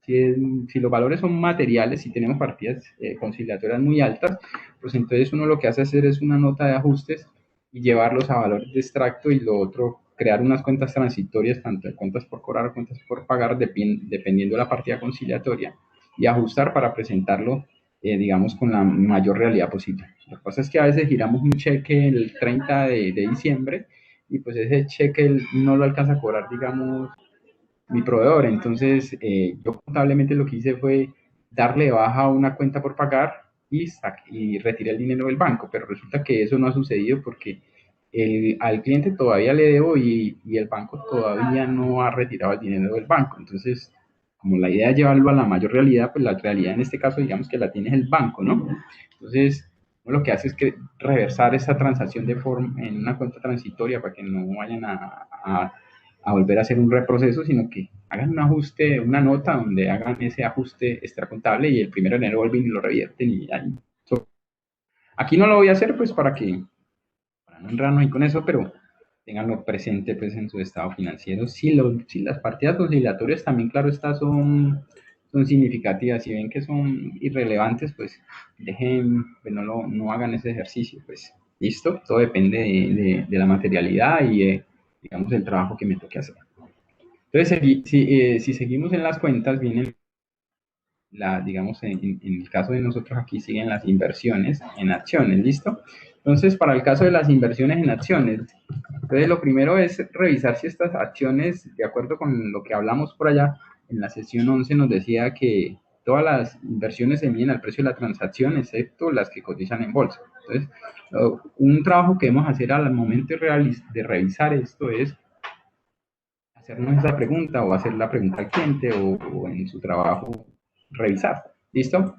si los valores son materiales, si tenemos partidas conciliatorias muy altas, pues entonces uno lo que hace hacer es una nota de ajustes y llevarlos a valores de extracto, y lo otro, crear unas cuentas transitorias, tanto de cuentas por cobrar o cuentas por pagar, dependiendo de la partida conciliatoria, y ajustar para presentarlo, digamos, con la mayor realidad posible. Lo que pasa es que a veces giramos un cheque el 30 de diciembre y pues ese cheque no lo alcanza a cobrar, digamos, mi proveedor. Entonces, yo contablemente lo que hice fue darle baja a una cuenta por pagar y retiré el dinero del banco, pero resulta que eso no ha sucedido porque al cliente todavía le debo y el banco todavía no ha retirado el dinero del banco. Entonces, como la idea es llevarlo a la mayor realidad, pues la realidad en este caso, digamos que la tiene el banco, ¿no? Entonces, uno lo que hace es que reversar esa transacción en una cuenta transitoria para que no vayan a volver a hacer un reproceso, sino que hagan un ajuste, una nota donde hagan ese ajuste extracontable y el 1 de enero vuelven y lo revierten y ahí. Aquí no lo voy a hacer pues para no entrarnos ahí con eso, pero tenganlo presente pues en su estado financiero. Si las partidas conciliatorias también, claro está, son significativas, si ven que son irrelevantes, pues dejen, pues no hagan ese ejercicio, pues listo, todo depende de la materialidad y digamos el trabajo que me toque hacer. Entonces, si seguimos en las cuentas, vienen, digamos, en el caso de nosotros aquí siguen las inversiones en acciones, ¿listo? Entonces, para el caso de las inversiones en acciones, entonces lo primero es revisar si estas acciones, de acuerdo con lo que hablamos por allá, en la sesión 11 nos decía que todas las inversiones se miden al precio de la transacción, excepto las que cotizan en bolsa. Entonces, un trabajo que debemos hacer al momento de revisar esto es hacernos esa pregunta o hacer la pregunta al cliente o en su trabajo revisar. ¿Listo?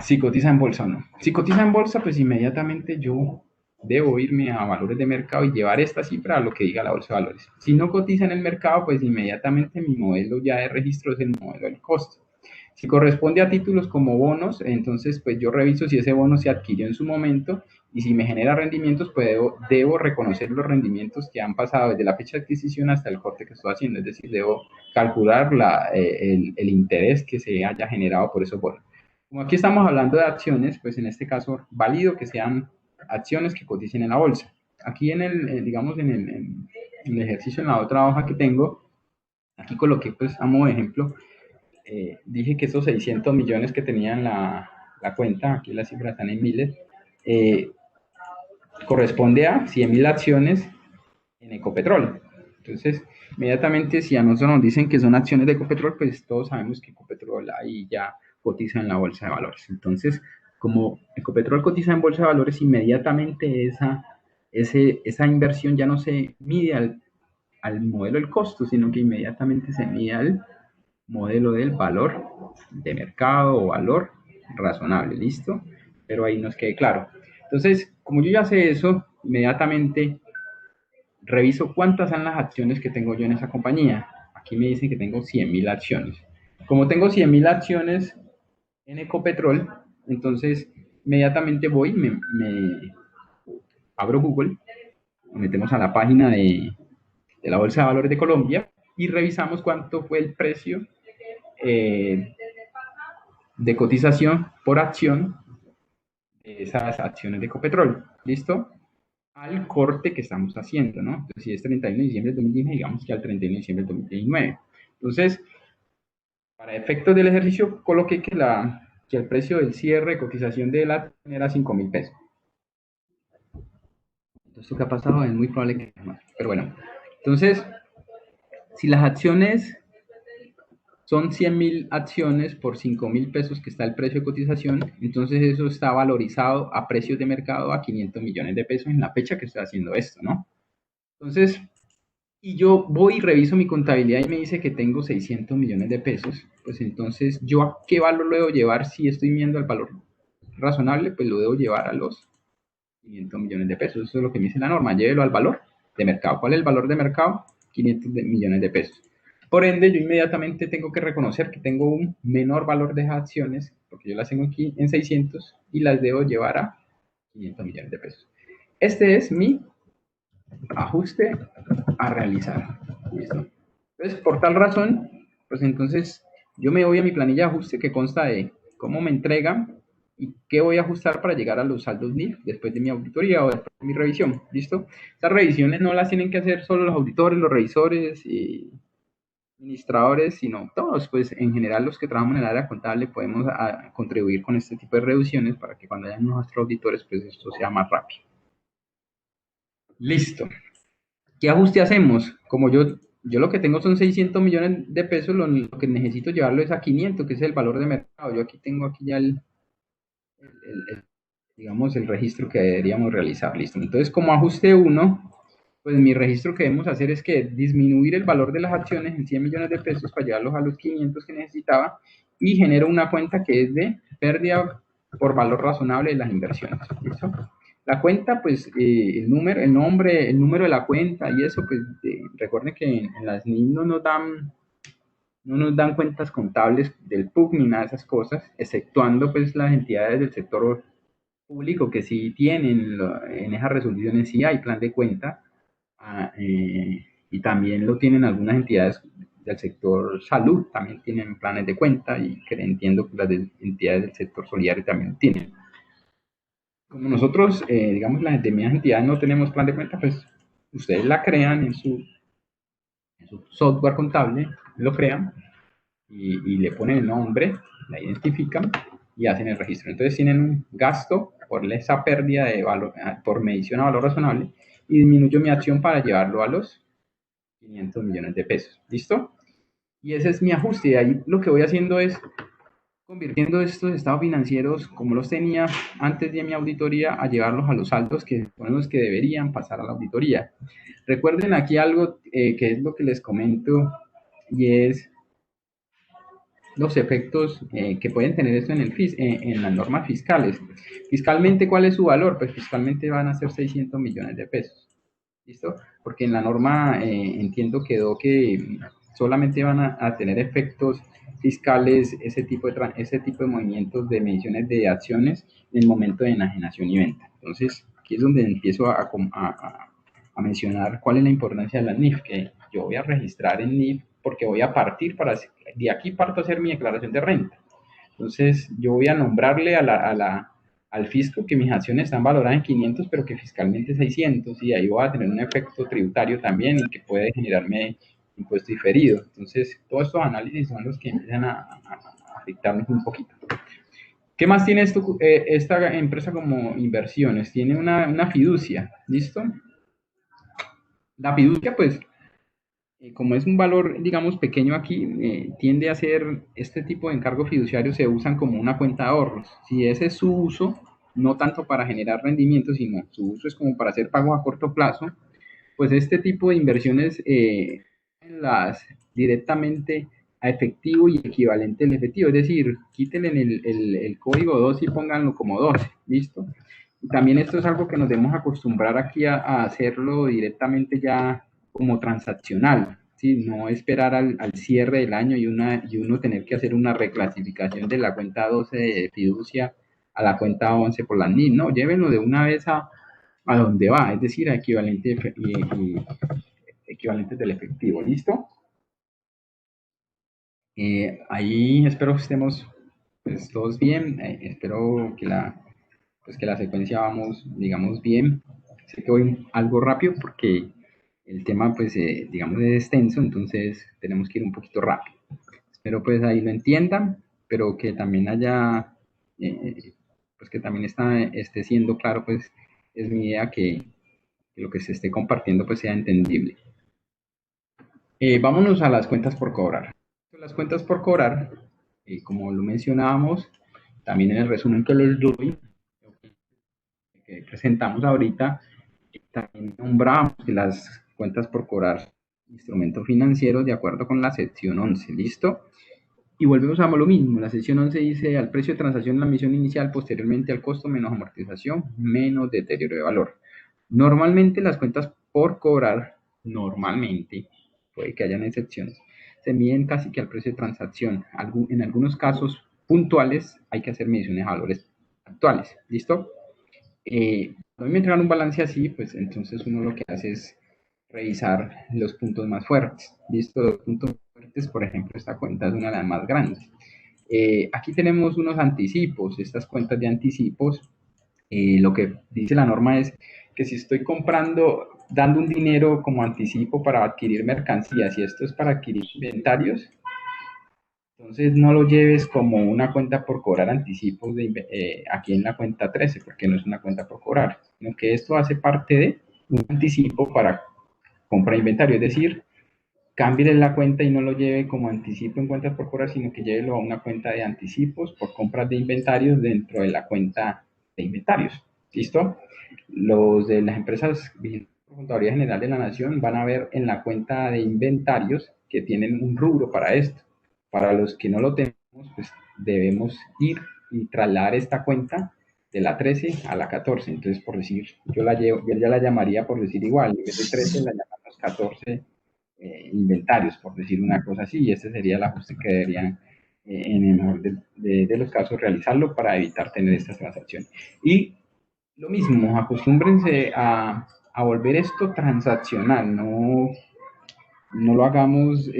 Si cotiza en bolsa o no. Si cotiza en bolsa, pues inmediatamente yo debo irme a valores de mercado y llevar esta cifra a lo que diga la bolsa de valores. Si no cotiza en el mercado, pues inmediatamente mi modelo ya de registro es el modelo del costo. Si corresponde a títulos como bonos, entonces pues yo reviso si ese bono se adquirió en su momento y si me genera rendimientos, pues debo reconocer los rendimientos que han pasado desde la fecha de adquisición hasta el corte que estoy haciendo. Es decir, debo calcular el interés que se haya generado por esos bonos. Como aquí estamos hablando de acciones, pues en este caso válido que sean acciones que coticen en la bolsa. Aquí digamos, en el ejercicio, en la otra hoja que tengo, aquí coloqué pues a modo de ejemplo, dije que esos 600 millones que tenían la cuenta, aquí las cifras están en miles, corresponde a 100.000 acciones en Ecopetrol. Entonces, inmediatamente si a nosotros nos dicen que son acciones de Ecopetrol, pues todos sabemos que Ecopetrol ahí ya cotiza en la bolsa de valores. Entonces, como Ecopetrol cotiza en bolsa de valores, inmediatamente esa inversión ya no se mide al modelo del costo, sino que inmediatamente se mide al modelo del valor de mercado o valor razonable, ¿listo? Pero ahí nos quede claro. Entonces, como yo ya sé eso, inmediatamente reviso cuántas son las acciones que tengo yo en esa compañía. Aquí me dicen que tengo 100.000 acciones. Como tengo 100.000 acciones en Ecopetrol, entonces inmediatamente voy, me abro Google, nos metemos a la página de la Bolsa de Valores de Colombia y revisamos cuánto fue el precio de cotización por acción de esas acciones de Ecopetrol. ¿Listo? Al corte que estamos haciendo, ¿no? Entonces, si es 31 de diciembre del 2019, digamos que al 31 de diciembre del 2019. Entonces, para efectos del ejercicio, coloqué que el precio del cierre de cotización de la acción era 5.000 pesos. Entonces, ¿qué ha pasado? Es muy probable que más. Pero bueno, entonces, si las acciones son 100.000 acciones por 5.000 pesos que está el precio de cotización, entonces eso está valorizado a precios de mercado a 500 millones de pesos en la fecha que estoy haciendo esto, ¿no? Entonces, y yo voy y reviso mi contabilidad y me dice que tengo 600 millones de pesos, pues entonces, ¿yo a qué valor lo debo llevar si estoy viendo el valor razonable, pues lo debo llevar a los 500 millones de pesos. Eso es lo que me dice la norma, llévelo al valor de mercado. ¿Cuál es el valor de mercado? 500 millones de pesos. Por ende, yo inmediatamente tengo que reconocer que tengo un menor valor de esas acciones, porque yo las tengo aquí en 600 y las debo llevar a 500 millones de pesos. Este es mi ajuste a realizar. ¿Listo? Entonces, por tal razón, pues entonces yo me voy a mi planilla de ajuste que consta de cómo me entregan y qué voy a ajustar para llegar a los saldos NIF después de mi auditoría o después de mi revisión. ¿Listo? Estas revisiones no las tienen que hacer solo los auditores, los revisores y administradores, sino todos, pues en general los que trabajamos en el área contable podemos contribuir con este tipo de revisiones para que cuando hayan nuestros auditores, pues esto sea más rápido. Listo. ¿Qué ajuste hacemos? Como yo lo que tengo son 600 millones de pesos, lo que necesito llevarlo es a 500, que es el valor de mercado. Yo aquí tengo aquí ya digamos, el registro que deberíamos realizar. Listo. Entonces, como ajuste 1, pues mi registro que debemos hacer es que disminuir el valor de las acciones en 100 millones de pesos para llevarlos a los 500 que necesitaba y genero una cuenta que es de pérdida por valor razonable de las inversiones. ¿Listo? La cuenta, pues el nombre, el número de la cuenta y eso, pues recuerden que en las NIF no nos dan cuentas contables del PUC ni nada de esas cosas, exceptuando pues las entidades del sector público que sí tienen, en esas resoluciones sí hay plan de cuenta, y también lo tienen algunas entidades del sector salud, también tienen planes de cuenta y que entiendo que las entidades del sector solidario también tienen. Como nosotros, digamos, las demás entidades no tenemos plan de cuenta, pues ustedes la crean en su software contable, lo crean y le ponen el nombre, la identifican y hacen el registro. Entonces tienen un gasto por esa pérdida de valor, por medición a valor razonable, y disminuyo mi acción para llevarlo a los 500 millones de pesos. ¿Listo? Y ese es mi ajuste. Y ahí lo que voy haciendo es convirtiendo estos estados financieros como los tenía antes de mi auditoría a llevarlos a los saldos que son los que deberían pasar a la auditoría. Recuerden aquí algo que es lo que les comento y es los efectos que pueden tener esto en las normas fiscales. Fiscalmente, ¿cuál es su valor? Pues fiscalmente van a ser 600 millones de pesos. ¿Listo? Porque en la norma entiendo quedó que solamente van a tener efectos fiscales ese tipo de movimientos de mediciones de acciones en el momento de enajenación y venta. Entonces, aquí es donde empiezo a mencionar cuál es la importancia de la NIF, que yo voy a registrar en NIF porque voy a partir de aquí parto a hacer mi declaración de renta. Entonces, yo voy a nombrarle al fisco que mis acciones están valoradas en 500, pero que fiscalmente 600, y ahí voy a tener un efecto tributario también y que puede generarme impuesto diferido. Entonces, todos estos análisis son los que empiezan a afectarnos un poquito. ¿Qué más tiene esta empresa como inversiones? Tiene una fiducia, ¿listo? La fiducia, pues, como es un valor, digamos, pequeño aquí, tiende a ser, este tipo de encargos fiduciarios se usan como una cuenta de ahorros. Si ese es su uso, no tanto para generar rendimiento, sino su uso es como para hacer pagos a corto plazo, pues este tipo de inversiones las directamente a efectivo y equivalente al efectivo, es decir, quítenle el código 2 y pónganlo como 12, ¿listo? Y también esto es algo que nos debemos acostumbrar aquí a hacerlo directamente ya como transaccional, ¿sí? No esperar al cierre del año y uno tener que hacer una reclasificación de la cuenta 12 de fiducia a la cuenta 11 por la NIF, no, llévenlo de una vez a donde va, es decir, a equivalentes del efectivo, ¿listo? Ahí espero que estemos pues, todos bien, espero que la secuencia vamos, digamos, bien. Sé que voy algo rápido porque el tema, pues, digamos, es extenso, entonces tenemos que ir un poquito rápido. Espero, pues, ahí lo entiendan, pero que también haya, pues, que también esté siendo claro, pues, es mi idea que lo que se esté compartiendo, pues, sea entendible. Vámonos a las cuentas por cobrar. Las cuentas por cobrar, como lo mencionábamos, también en el resumen que les doy, que presentamos ahorita, también nombramos que las cuentas por cobrar instrumentos financieros de acuerdo con la sección 11, ¿listo? Y volvemos a lo mismo, la sección 11 dice al precio de transacción en la emisión inicial, posteriormente al costo menos amortización, menos deterioro de valor. Normalmente las cuentas por cobrar, normalmente, puede que hayan excepciones, se miden casi que al precio de transacción. En algunos casos puntuales hay que hacer mediciones a valores actuales, ¿listo? A mí me entregan un balance así, pues entonces uno lo que hace es revisar los puntos más fuertes. ¿Listo? Los puntos fuertes, por ejemplo, esta cuenta es una de las más grandes. Aquí tenemos unos anticipos, estas cuentas de anticipos. Lo que dice la norma es que si estoy comprando, dando un dinero como anticipo para adquirir mercancías y esto es para adquirir inventarios, entonces no lo lleves como una cuenta por cobrar anticipos aquí en la cuenta 13, porque no es una cuenta por cobrar, sino que esto hace parte de un anticipo para compra de inventario, es decir, cámbiale la cuenta y no lo lleve como anticipo en cuentas por cobrar, sino que llévelo a una cuenta de anticipos por compras de inventarios dentro de la cuenta de inventarios. ¿Listo? Los de las empresas de Contaduría General de la Nación van a ver en la cuenta de inventarios que tienen un rubro para esto. Para los que no lo tenemos, pues debemos ir y trasladar esta cuenta de la 13 a la 14. Entonces, por decir, yo ya la llamaría por decir igual, en vez de 13 la llamamos 14 inventarios, por decir una cosa así, y ese sería el ajuste que deberían, en el mejor de los casos, realizarlo para evitar tener estas transacciones. Y lo mismo, acostúmbrense a volver esto transaccional, no lo hagamos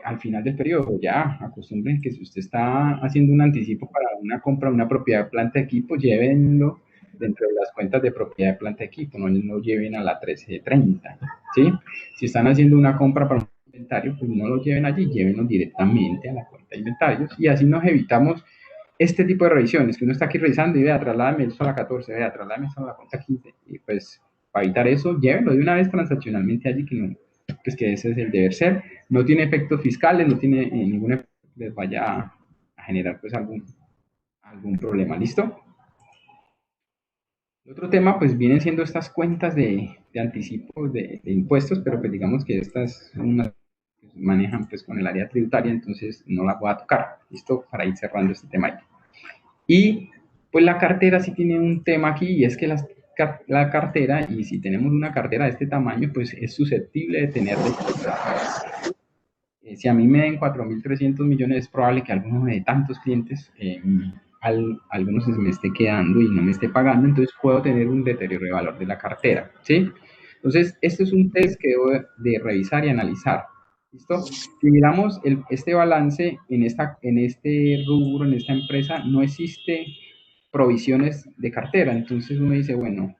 al final del periodo, ya, acostumbrem que si usted está haciendo un anticipo para una compra de una propiedad de planta de equipo, llévenlo dentro de las cuentas de propiedad de planta de equipo, no lo lleven a la 1330, ¿sí? Si están haciendo una compra para un inventario, pues no lo lleven allí, llévenlo directamente a la cuenta de inventarios y así nos evitamos este tipo de revisiones, que uno está aquí revisando y vea, trasládame eso a la 14, vea, trasládame eso a la cuenta 15, y pues para evitar eso, llévenlo de una vez transaccionalmente allí, que no, pues que ese es el deber ser, no tiene efectos fiscales, no tiene ningún efecto que les vaya a generar pues algún problema, ¿listo? El otro tema pues vienen siendo estas cuentas de anticipo de impuestos, pero pues digamos que estas son unas que se manejan pues con el área tributaria, entonces no las voy a tocar, ¿listo? Para ir cerrando este tema ahí. Y pues la cartera sí tiene un tema aquí y es que la cartera, y si tenemos una cartera de este tamaño, pues es susceptible de tener si a mí me den 4.300 millones, es probable que alguno de tantos clientes, algunos se me esté quedando y no me esté pagando, entonces puedo tener un deterioro de valor de la cartera, ¿sí? Entonces, este es un test que debo de revisar y analizar. ¿Listo? Si miramos este balance en este rubro, en esta empresa, no existe provisiones de cartera. Entonces uno dice, bueno,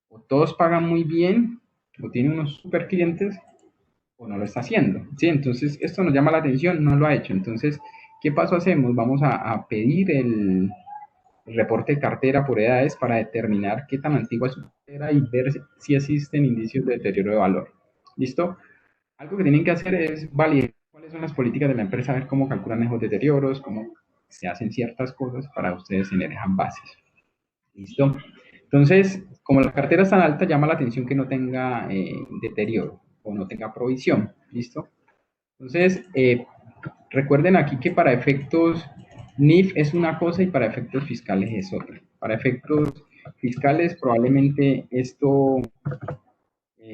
o todos pagan muy bien, o tienen unos super clientes, o no lo está haciendo, ¿sí? Entonces, esto nos llama la atención, no lo ha hecho. Entonces, ¿qué paso hacemos? Vamos a pedir el reporte de cartera por edades para determinar qué tan antigua es su cartera y ver si existen indicios de deterioro de valor. ¿Listo? Algo que tienen que hacer es validar cuáles son las políticas de la empresa, ver cómo calculan esos deterioros, cómo se hacen ciertas cosas para ustedes tener esas bases. ¿Listo? Entonces, como la cartera es tan alta, llama la atención que no tenga deterioro o no tenga provisión. ¿Listo? Entonces, recuerden aquí que para efectos NIF es una cosa y para efectos fiscales es otra. Para efectos fiscales probablemente esto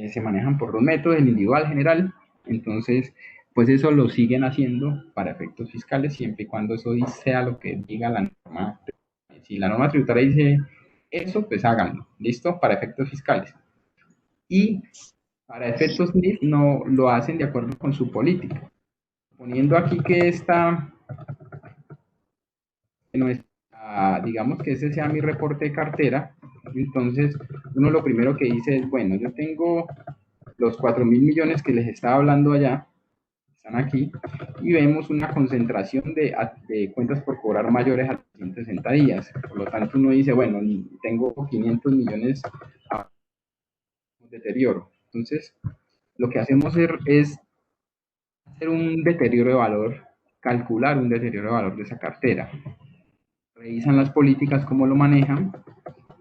se manejan por dos métodos, el individual general, entonces pues eso lo siguen haciendo para efectos fiscales siempre y cuando eso sea lo que diga la norma. Si la norma tributaria dice eso, pues háganlo, ¿listo? Para efectos fiscales. Y para efectos NIF no lo hacen de acuerdo con su política. Poniendo aquí que esta, digamos que ese sea mi reporte de cartera, entonces uno lo primero que dice es, bueno, yo tengo los 4.000 millones que les estaba hablando allá, están aquí, y vemos una concentración de cuentas por cobrar mayores a 360 días. Por lo tanto, uno dice, bueno, tengo 500 millones de deterioro. Entonces, lo que hacemos es hacer un deterioro de valor, calcular un deterioro de valor de esa cartera. Revisan las políticas, cómo lo manejan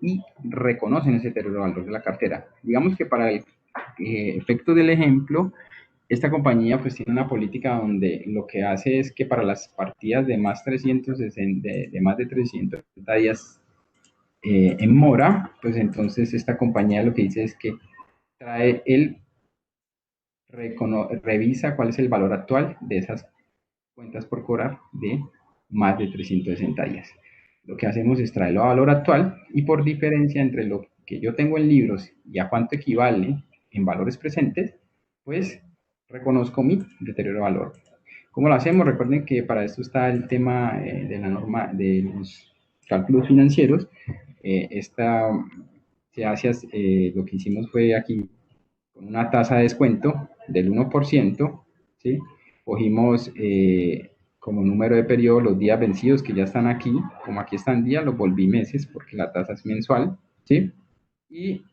y reconocen ese deterioro de valor de la cartera. Digamos que para el efecto del ejemplo, esta compañía pues tiene una política donde lo que hace es que para las partidas de más, 360, de más de 360 días en mora, pues entonces esta compañía lo que dice es que trae revisa cuál es el valor actual de esas cuentas por cobrar de más de 360 días. Lo que hacemos es traerlo a valor actual y por diferencia entre lo que yo tengo en libros y a cuánto equivale en valores presentes, pues reconozco mi deterioro de valor. ¿Cómo lo hacemos? Recuerden que para esto está el tema de la norma de los cálculos financieros. Esta se hace, lo que hicimos fue aquí con una tasa de descuento del 1%, ¿sí? Cogimos como número de periodo los días vencidos que ya están aquí, como aquí están días, los volví meses porque la tasa es mensual, ¿sí? Y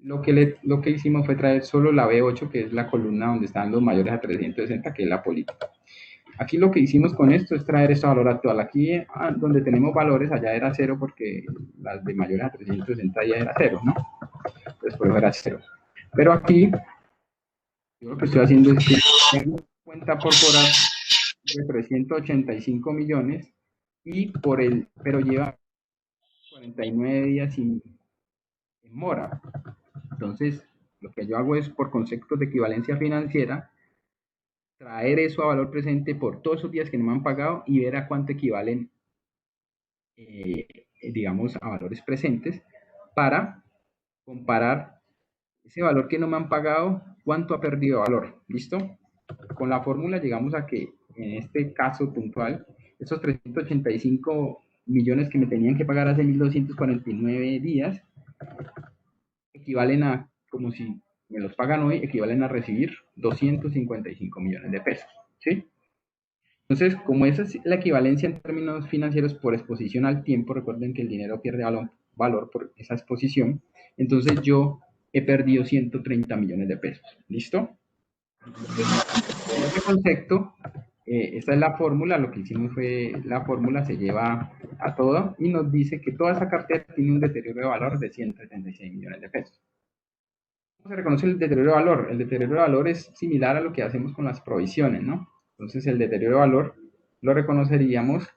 lo que hicimos fue traer solo la B8, que es la columna donde están los mayores a 360, que es la política. Aquí lo que hicimos con esto es traer este valor actual. Aquí donde tenemos valores, allá era cero porque las de mayores a 360 ya era cero, ¿no? Entonces por eso era cero. Pero aquí yo lo que estoy haciendo es que tengo cuenta por cobrar de 385 millones pero lleva 49 días en mora. Entonces, lo que yo hago es, por conceptos de equivalencia financiera, traer eso a valor presente por todos esos días que no me han pagado y ver a cuánto equivalen, digamos, a valores presentes para comparar ese valor que no me han pagado, cuánto ha perdido valor. ¿Listo? Con la fórmula llegamos a que en este caso puntual, esos 385 millones que me tenían que pagar hace 1249 días equivalen a, como si me los pagan hoy, equivalen a recibir 255 millones de pesos. ¿Sí? Entonces, como esa es la equivalencia en términos financieros por exposición al tiempo, recuerden que el dinero pierde valor por esa exposición, entonces yo he perdido 130 millones de pesos. ¿Listo? En este concepto, esta es la fórmula, lo que hicimos fue, la fórmula se lleva a todo y nos dice que toda esa cartera tiene un deterioro de valor de 176 millones de pesos. ¿Cómo se reconoce el deterioro de valor? El deterioro de valor es similar a lo que hacemos con las provisiones, ¿no? Entonces el deterioro de valor lo reconoceríamos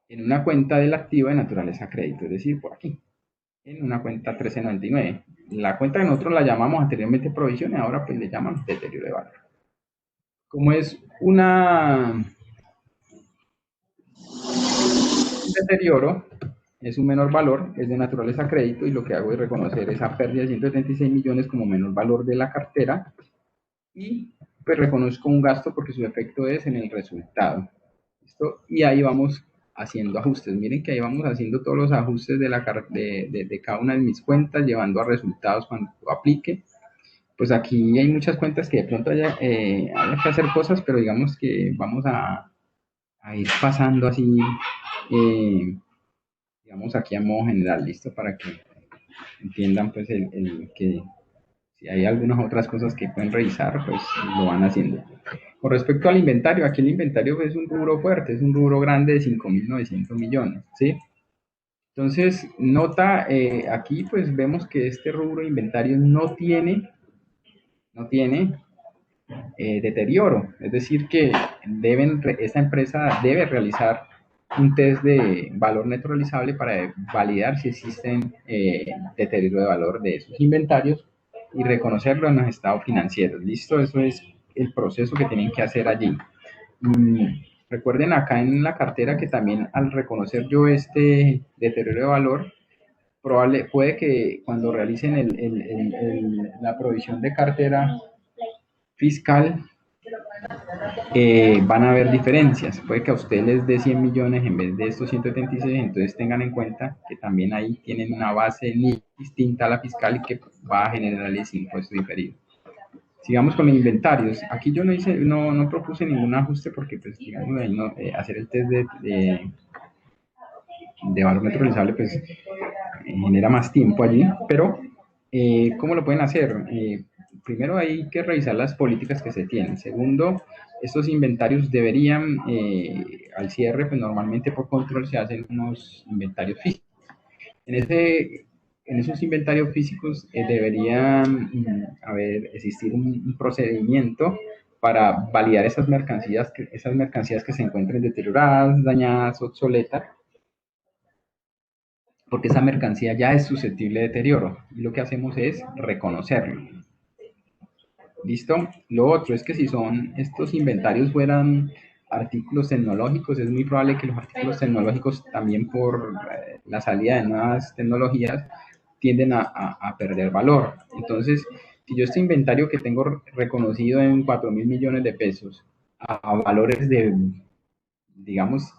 en una cuenta del activo de naturaleza crédito, es decir, por aquí, en una cuenta 1399. La cuenta que nosotros la llamamos anteriormente provisiones, ahora pues le llaman deterioro de valor. Como es un deterioro, es un menor valor, es de naturaleza crédito y lo que hago es reconocer esa pérdida de 176 millones como menor valor de la cartera y pues reconozco un gasto porque su efecto es en el resultado. ¿Listo? Y ahí vamos haciendo ajustes. Miren que ahí vamos haciendo todos los ajustes de cada una de mis cuentas, llevando a resultados cuando aplique. Pues aquí hay muchas cuentas que de pronto haya que hacer cosas, pero digamos que vamos a ir pasando así, digamos aquí a modo general, listo, para que entiendan pues que si hay algunas otras cosas que pueden revisar, pues lo van haciendo. Con respecto al inventario, aquí el inventario es un rubro fuerte, es un rubro grande de 5.900 millones, ¿sí? Entonces, nota, aquí pues vemos que este rubro de inventario no tiene deterioro, es decir que esta empresa debe realizar un test de valor neto realizable para validar si existen deterioro de valor de esos inventarios y reconocerlo en los estados financieros. ¿Listo? Eso es el proceso que tienen que hacer allí. Recuerden acá en la cartera que también al reconocer yo este deterioro de valor, puede que cuando realicen la provisión de cartera fiscal, van a haber diferencias. Puede que a ustedes les dé 100 millones en vez de estos 176, entonces tengan en cuenta que también ahí tienen una base distinta a la fiscal y que va a generar ese impuesto diferido. Sigamos con los inventarios. Aquí yo no propuse ningún ajuste porque, pues, digamos, ahí hacer el test de valor neutralizable, pues, genera más tiempo allí, pero ¿cómo lo pueden hacer? Primero hay que revisar las políticas que se tienen. Segundo, estos inventarios deberían, al cierre, pues normalmente por control se hacen unos inventarios físicos. En ese en esos inventarios físicos debería existir un procedimiento para validar esas mercancías que se encuentren deterioradas, dañadas, obsoletas, porque esa mercancía ya es susceptible de deterioro. Y lo que hacemos es reconocerlo. ¿Listo? Lo otro es que si son estos inventarios fueran artículos tecnológicos, es muy probable que los artículos tecnológicos también por la salida de nuevas tecnologías tienden a perder valor. Entonces, si yo este inventario que tengo reconocido en 4.000 millones de pesos a valores de, digamos,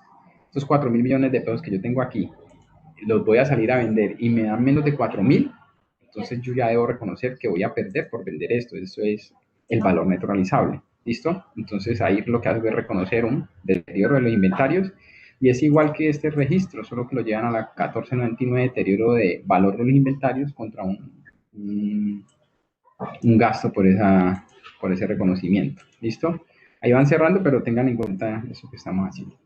estos 4.000 millones de pesos que yo tengo aquí, los voy a salir a vender y me dan menos de 4.000, entonces yo ya debo reconocer que voy a perder por vender esto. Eso es el valor neto realizable. ¿Listo? Entonces ahí lo que hace es reconocer un deterioro de los inventarios y es igual que este registro, solo que lo llevan a la 1499, deterioro de valor de los inventarios contra un gasto por ese reconocimiento. ¿Listo? Ahí van cerrando, pero tengan en cuenta eso que estamos haciendo.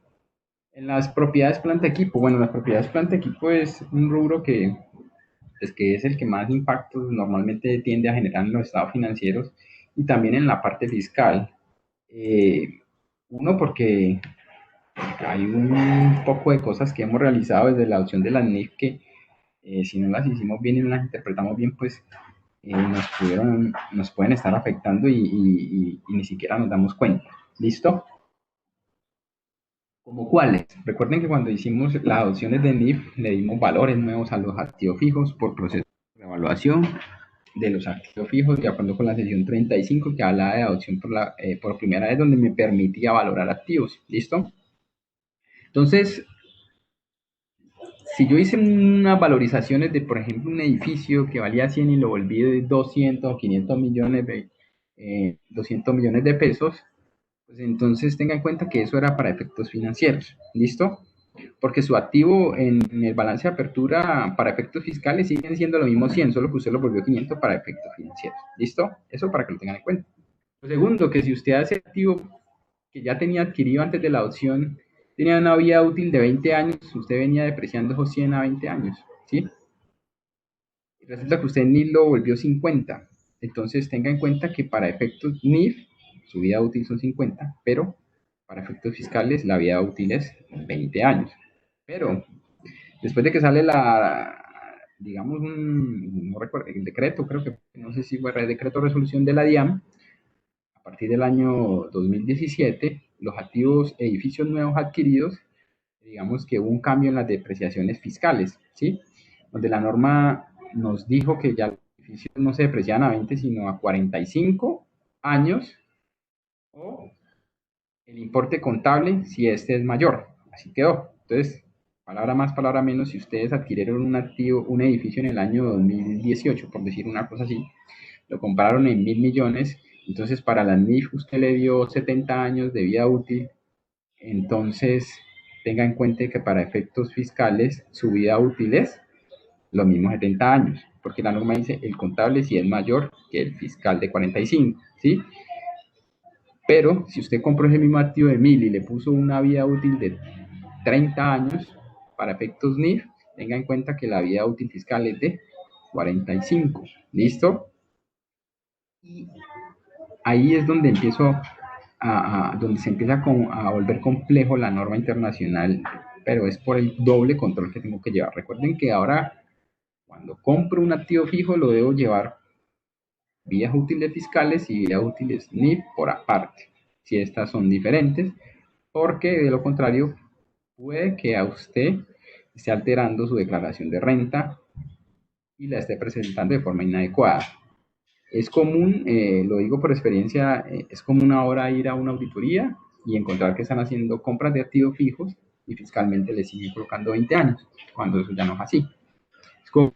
En las propiedades planta equipo, bueno, las propiedades planta equipo es un rubro que es el que más impactos normalmente tiende a generar en los estados financieros y también en la parte fiscal. Uno, porque hay un poco de cosas que hemos realizado desde la adopción de la NIF que si no las hicimos bien y no las interpretamos bien, pues nos pueden estar afectando y ni siquiera nos damos cuenta. ¿Listo? ¿Como cuáles? Recuerden que cuando hicimos las adopciones de NIF le dimos valores nuevos a los activos fijos por proceso de evaluación de los activos fijos, de acuerdo con la sesión 35 que habla de adopción por primera vez, donde me permitía valorar activos. ¿Listo? Entonces, si yo hice unas valorizaciones de, por ejemplo, un edificio que valía 100 y lo volví de 200 o 500 millones de, 200 millones de pesos, pues entonces tenga en cuenta que eso era para efectos financieros. ¿Listo? Porque su activo en el balance de apertura para efectos fiscales siguen siendo lo mismo 100, solo que usted lo volvió 500 para efectos financieros. ¿Listo? Eso para que lo tengan en cuenta. Lo segundo, que si usted hace activo que ya tenía adquirido antes de la adopción, tenía una vida útil de 20 años, usted venía depreciando esos 100 a 20 años, ¿sí? Y resulta que usted NIF lo volvió 50. Entonces tenga en cuenta que para efectos NIF, su vida útil son 50, pero para efectos fiscales la vida útil es 20 años. Pero después de que sale digamos, no recuerdo, el decreto, creo que, no sé si fue el decreto de resolución de la DIAN, a partir del año 2017, los activos, edificios nuevos adquiridos, digamos que hubo un cambio en las depreciaciones fiscales, ¿sí? Donde la norma nos dijo que ya los edificios no se depreciaban a 20, sino a 45 años, o el importe contable si este es mayor. Así quedó. Entonces, palabra más, palabra menos, si ustedes adquirieron un activo, un edificio en el año 2018, por decir una cosa así, lo compraron en 1.000 millones, entonces para la NIF usted le dio 70 años de vida útil, entonces tenga en cuenta que para efectos fiscales su vida útil es los mismos 70 años, porque la norma dice el contable si es mayor que el fiscal de 45, ¿sí? Pero si usted compró ese mismo activo de 1.000 y le puso una vida útil de 30 años para efectos NIF, tenga en cuenta que la vida útil fiscal es de 45. ¿Listo? Y ahí es donde donde se empieza a volver complejo la norma internacional, pero es por el doble control que tengo que llevar. Recuerden que ahora, cuando compro un activo fijo, lo debo llevar vías útiles fiscales y vías útiles NIF por aparte, si estas son diferentes, porque de lo contrario puede que a usted esté alterando su declaración de renta y la esté presentando de forma inadecuada. Es común, lo digo por experiencia, es común ahora ir a una auditoría y encontrar que están haciendo compras de activos fijos y fiscalmente le siguen colocando 20 años, cuando eso ya no es así. Es como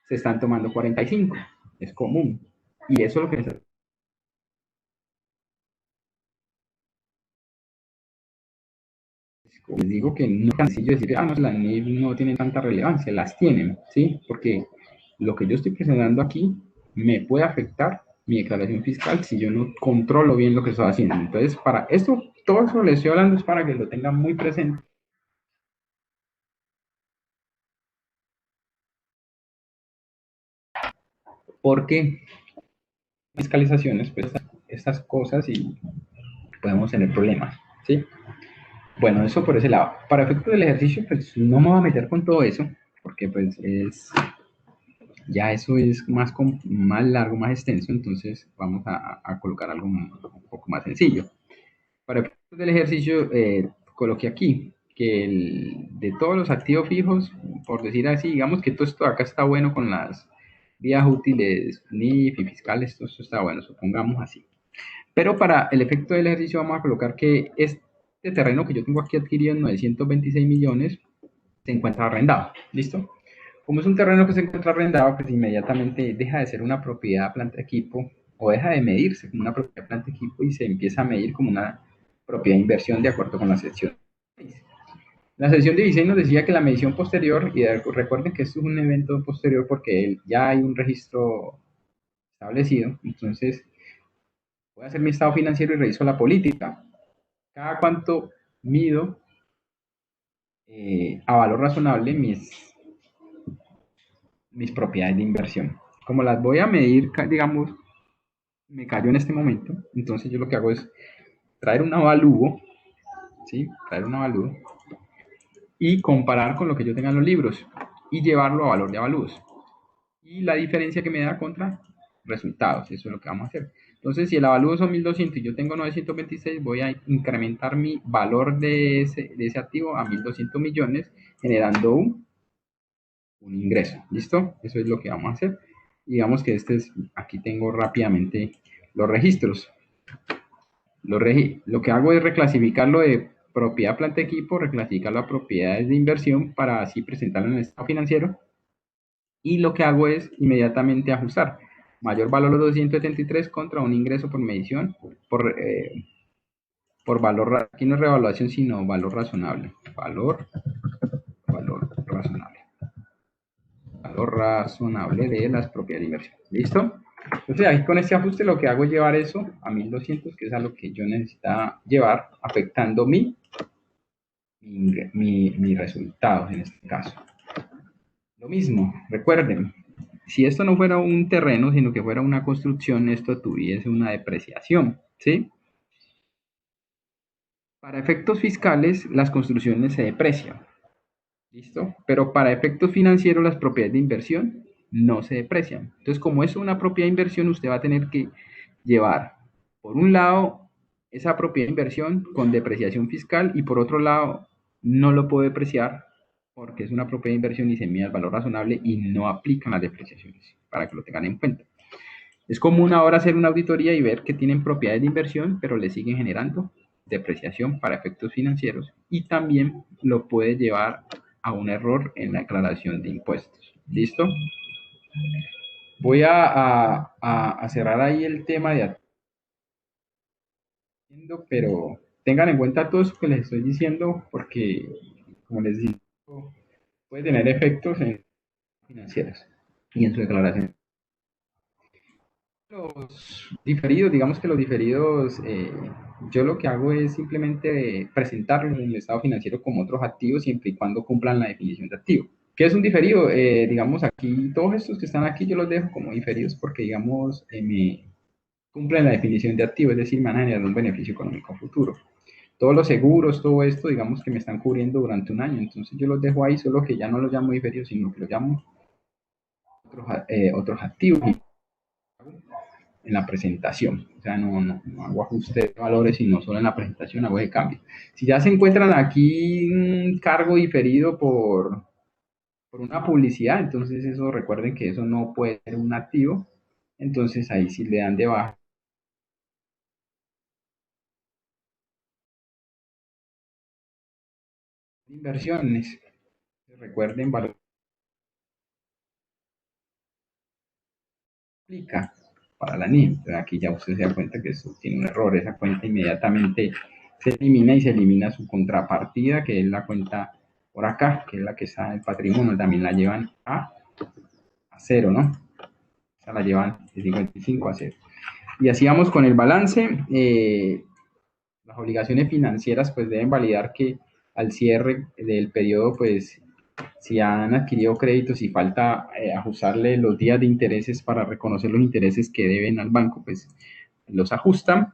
se están tomando 45, es común. Y eso es lo que les digo que no es tan sencillo decir, no, las NIF no tienen tanta relevancia, las tienen, ¿sí? Porque lo que yo estoy presentando aquí me puede afectar mi declaración fiscal si yo no controlo bien lo que estoy haciendo? Entonces, para esto, todo eso les estoy hablando es para que lo tengan muy presente. Porque fiscalizaciones, pues estas cosas y podemos tener problemas, ¿sí? Bueno, eso por ese lado. Para efectos del ejercicio, pues no me voy a meter con todo eso, porque pues ya eso es más largo, más extenso, entonces vamos a colocar algo un poco más sencillo. Para efectos del ejercicio, coloqué aquí que de todos los activos fijos, por decir así, digamos que todo esto acá está bueno con las vías útiles, NIF y fiscales, todo esto está bueno, supongamos así. Pero para el efecto del ejercicio vamos a colocar que este terreno que yo tengo aquí adquirido en 926 millones se encuentra arrendado. ¿Listo? Como es un terreno que se encuentra arrendado, pues inmediatamente deja de ser una propiedad planta equipo o deja de medirse como una propiedad planta equipo y se empieza a medir como una propiedad de inversión de acuerdo con la sección 16. La sección 16 nos decía que la medición posterior, y recuerden que esto es un evento posterior porque ya hay un registro establecido, entonces voy a hacer mi estado financiero y reviso la política. Cada cuánto mido a valor razonable mis propiedades de inversión. Como las voy a medir, digamos, me cayó en este momento, entonces yo lo que hago es traer un avalúo, ¿sí? Traer un avalúo y comparar con lo que yo tenga en los libros y llevarlo a valor de avalúos. Y la diferencia que me da contra resultados, eso es lo que vamos a hacer. Entonces, si el avalúo son 1200 y yo tengo 926, voy a incrementar mi valor de ese activo a 1200 millones, generando un ingreso. ¿Listo? Eso es lo que vamos a hacer. Digamos que aquí tengo rápidamente los registros. Lo que hago es reclasificarlo de propiedad planta equipo, reclasificarlo a propiedades de inversión para así presentarlo en el estado financiero. Y lo que hago es inmediatamente ajustar mayor valor los 273 contra un ingreso por medición por valor, aquí no es revaluación sino valor razonable, valor razonable. Valor razonable de las propiedades de inversión. ¿Listo? Entonces, ahí con este ajuste lo que hago es llevar eso a 1200, que es a lo que yo necesitaba llevar, afectando mis resultados en este caso. Lo mismo, recuerden, si esto no fuera un terreno, sino que fuera una construcción, esto tuviese una depreciación, ¿sí? Para efectos fiscales, las construcciones se deprecian, ¿listo? Pero para efectos financieros, las propiedades de inversión no se deprecian. Entonces, como es una propiedad de inversión, usted va a tener que llevar, por un lado, esa propiedad de inversión con depreciación fiscal y por otro lado, no lo puede depreciar porque es una propiedad de inversión y se mide el valor razonable y no aplican las depreciaciones, para que lo tengan en cuenta. Es común ahora hacer una auditoría y ver que tienen propiedades de inversión, pero le siguen generando depreciación para efectos financieros y también lo puede llevar a un error en la declaración de impuestos. ¿Listo? Voy a cerrar ahí el tema de pero tengan en cuenta todo eso que les estoy diciendo porque, como les digo, puede tener efectos en financieros y en su declaración. Los diferidos, digamos que los diferidos, yo lo que hago es simplemente presentarlos en el estado financiero como otros activos siempre y cuando cumplan la definición de activo. ¿Qué es un diferido? Digamos aquí, todos estos que están aquí yo los dejo como diferidos porque, digamos, me cumplen la definición de activo, es decir, me van a generar un beneficio económico futuro. Todos los seguros, todo esto, digamos que me están cubriendo durante un año, entonces yo los dejo ahí, solo que ya no los llamo diferidos, sino que los llamo otros activos en la presentación. O sea, no hago ajuste de valores, sino solo en la presentación hago ese cambio. Si ya se encuentran aquí un cargo diferido por una publicidad, entonces eso recuerden que eso no puede ser un activo, entonces ahí sí le dan de baja. Inversiones, recuerden, valor aplica para la NIM. Aquí ya usted se da cuenta que eso tiene un error, esa cuenta inmediatamente se elimina y se elimina su contrapartida, que es la cuenta por acá, que es la que está en el patrimonio, también la llevan a cero, ¿no? O sea, la llevan de 55 a 0. Y así vamos con el balance. Las obligaciones financieras pues deben validar que al cierre del periodo pues si han adquirido créditos y falta ajustarle los días de intereses para reconocer los intereses que deben al banco, pues los ajustan.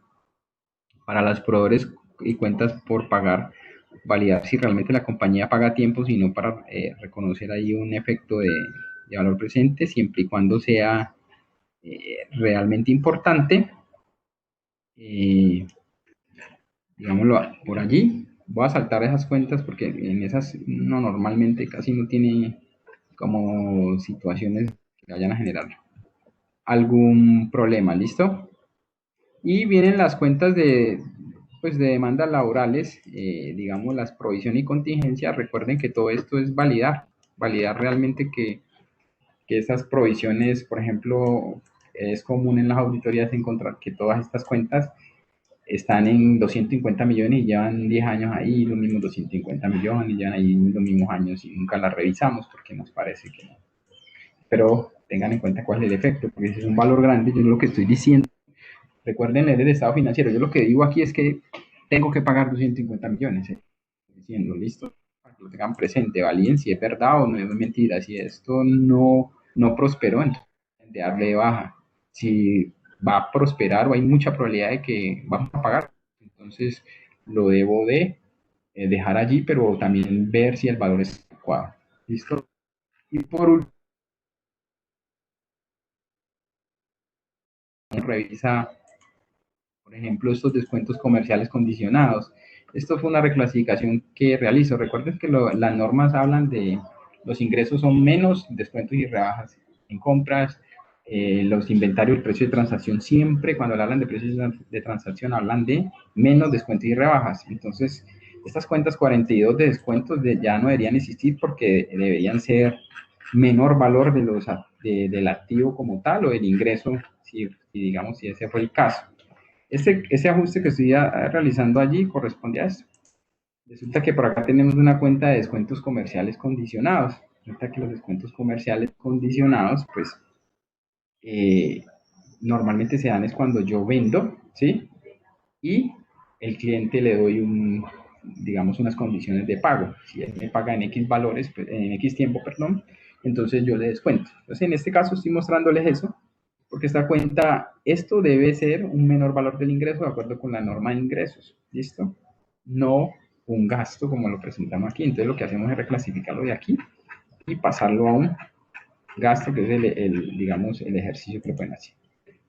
Para los proveedores y cuentas por pagar, validar si realmente la compañía paga a tiempo, sino para reconocer ahí un efecto de valor presente, siempre y cuando sea realmente importante. Digámoslo por allí. Voy a saltar esas cuentas porque en esas no normalmente casi no tiene como situaciones que vayan a generar algún problema, ¿listo? Y vienen las cuentas pues de demandas laborales, digamos las provisión y contingencia. Recuerden que todo esto es validar realmente que estas provisiones, por ejemplo, es común en las auditorías encontrar que todas estas cuentas están en 250 millones y llevan 10 años ahí, los mismos 250 millones, y llevan ahí los mismos años y nunca las revisamos porque nos parece que no. Pero tengan en cuenta cuál es el efecto, porque si es un valor grande, yo lo que estoy diciendo, recuerden leer el estado financiero, yo lo que digo aquí es que tengo que pagar 250 millones, diciendo, listo, para que lo tengan presente, validen si es verdad o no es mentira, si esto no prosperó, entonces de darle de baja, si va a prosperar o hay mucha probabilidad de que vamos a pagar, entonces lo debo de dejar allí, pero también ver si el valor es adecuado, listo. Y por último, revisa, por ejemplo, estos descuentos comerciales condicionados. Esto fue una reclasificación que realizo. Recuerden que las normas hablan de los ingresos son menos descuentos y rebajas en compras, los inventarios, el precio de transacción, siempre cuando hablan de precios de transacción hablan de menos descuentos y rebajas. Entonces, estas cuentas 42 de descuentos ya no deberían existir porque deberían ser menor valor del activo como tal o del ingreso, si digamos si ese fue el caso. Ese ajuste que estoy realizando allí corresponde a esto. Resulta que por acá tenemos una cuenta de descuentos comerciales condicionados. Resulta que los descuentos comerciales condicionados, pues, eh, normalmente se dan es cuando yo vendo, ¿sí? Y el cliente le doy digamos, unas condiciones de pago. Si él me paga en X valores, pues, en X tiempo, perdón, entonces yo le descuento. Entonces, en este caso estoy mostrándoles eso, porque esta cuenta, esto debe ser un menor valor del ingreso de acuerdo con la norma de ingresos, ¿listo? No un gasto como lo presentamos aquí. Entonces lo que hacemos es reclasificarlo de aquí y pasarlo a un gasto, que es digamos, el ejercicio que lo pueden hacer.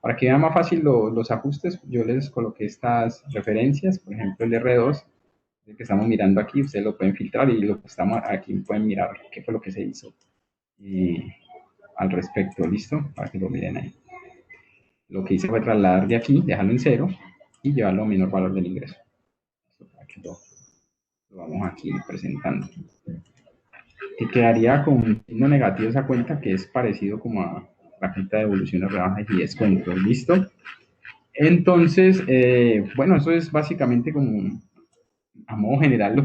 Para que vean más fácil los ajustes, yo les coloqué estas referencias, por ejemplo el R2, el que estamos mirando aquí, ustedes lo pueden filtrar y lo que estamos aquí pueden mirar qué fue lo que se hizo al respecto, ¿listo? Para que lo miren ahí. Lo que hice fue trasladar de aquí, dejarlo en cero y llevarlo a menor valor del ingreso. Aquí lo vamos aquí presentando. Que quedaría con un signo negativo esa cuenta, que es parecido como a la cuenta de evoluciones, rebajas y descuentos. ¿Listo? Entonces, bueno, eso es básicamente como a modo general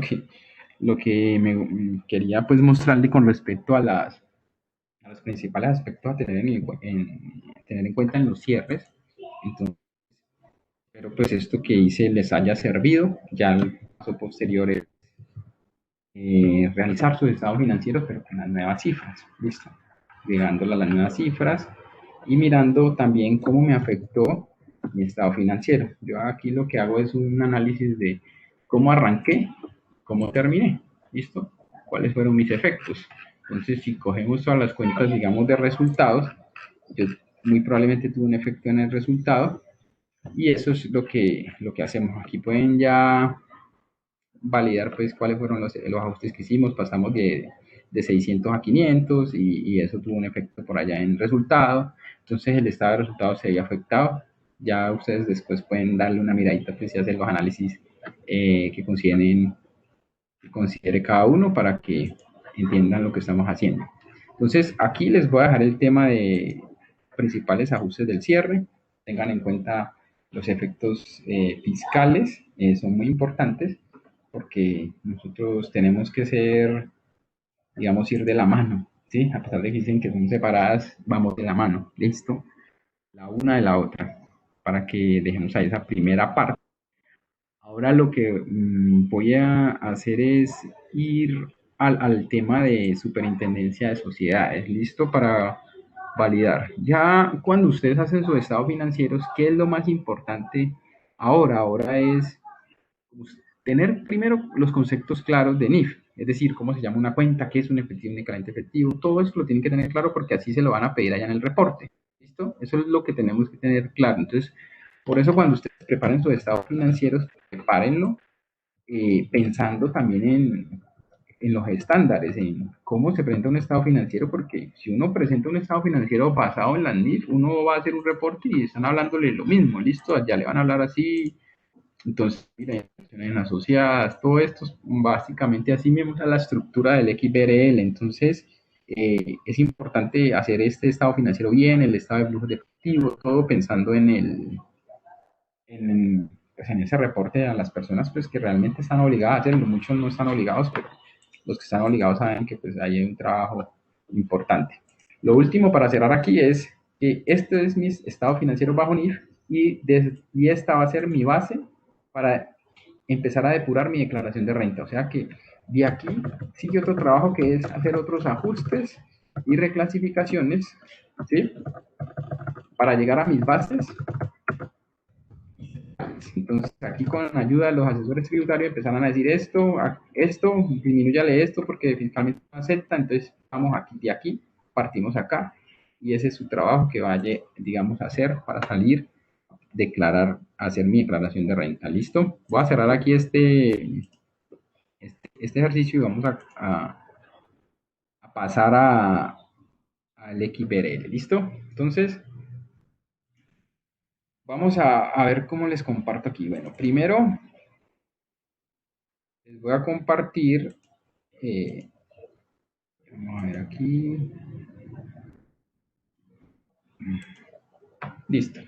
lo que me quería pues mostrarle con respecto a los principales aspectos a tener en cuenta en los cierres. Entonces, espero pues esto que hice les haya servido. Ya el paso posterior es realizar sus estados financieros, pero con las nuevas cifras, ¿listo? Llegando a las nuevas cifras y mirando también cómo me afectó mi estado financiero. Yo aquí lo que hago es un análisis de cómo arranqué, cómo terminé, ¿listo? ¿Cuáles fueron mis efectos? Entonces, si cogemos todas las cuentas, digamos, de resultados, yo muy probablemente tuve un efecto en el resultado y eso es lo que hacemos. Aquí pueden ya validar pues cuáles fueron los ajustes que hicimos, pasamos de 600 a 500 y eso tuvo un efecto por allá en el resultado, entonces el estado de resultados se había afectado, ya ustedes después pueden darle una miradita pues y hacer los análisis que considere cada uno para que entiendan lo que estamos haciendo. Entonces aquí les voy a dejar el tema de principales ajustes del cierre, tengan en cuenta los efectos fiscales, son muy importantes porque nosotros tenemos que ser, digamos, ir de la mano, ¿sí? A pesar de que dicen que son separadas, vamos de la mano, ¿listo? La una de la otra. para que dejemos ahí esa primera parte. Ahora lo que voy a hacer es ir al tema de superintendencia de sociedades. ¿Listo? Para validar. Ya cuando ustedes hacen sus estados financieros, ¿qué es lo más importante ahora? Ahora es tener primero los conceptos claros de NIF, es decir, cómo se llama una cuenta, qué es un efectivo, un equivalente efectivo, todo eso lo tienen que tener claro porque así se lo van a pedir allá en el reporte. ¿Listo? Eso es lo que tenemos que tener claro. Entonces, por eso cuando ustedes preparen sus estados financieros, prepárenlo pensando también en los estándares, en cómo se presenta un estado financiero, porque si uno presenta un estado financiero basado en la NIF, uno va a hacer un reporte y están hablándole lo mismo, listo, ya le van a hablar así, entonces, miren, en asociadas, todo esto es básicamente así mismo a la estructura del XBRL, entonces es importante hacer este estado financiero bien, el estado de flujos de efectivo, todo pensando pues, en ese reporte a las personas pues, que realmente están obligadas a hacerlo. Muchos no están obligados, pero los que están obligados saben que pues, hay un trabajo importante. Lo último para cerrar aquí es que este es mi estado financiero bajo NIF y esta va a ser mi base para empezar a depurar mi declaración de renta. O sea que de aquí sigue otro trabajo que es hacer otros ajustes y reclasificaciones, ¿sí? Para llegar a mis bases. Entonces, aquí con ayuda de los asesores tributarios empezaron a decir esto, disminúyale esto porque fiscalmente no acepta, entonces vamos aquí, de aquí, partimos acá, y ese es su trabajo que vaya, digamos, a hacer para salir, declarar, hacer mi declaración de renta. ¿Listo? Voy a cerrar aquí este ejercicio y vamos a pasar al XBRL. ¿Listo? Entonces, vamos a ver cómo les comparto aquí. Bueno, primero les voy a compartir, vamos a ver aquí, listo.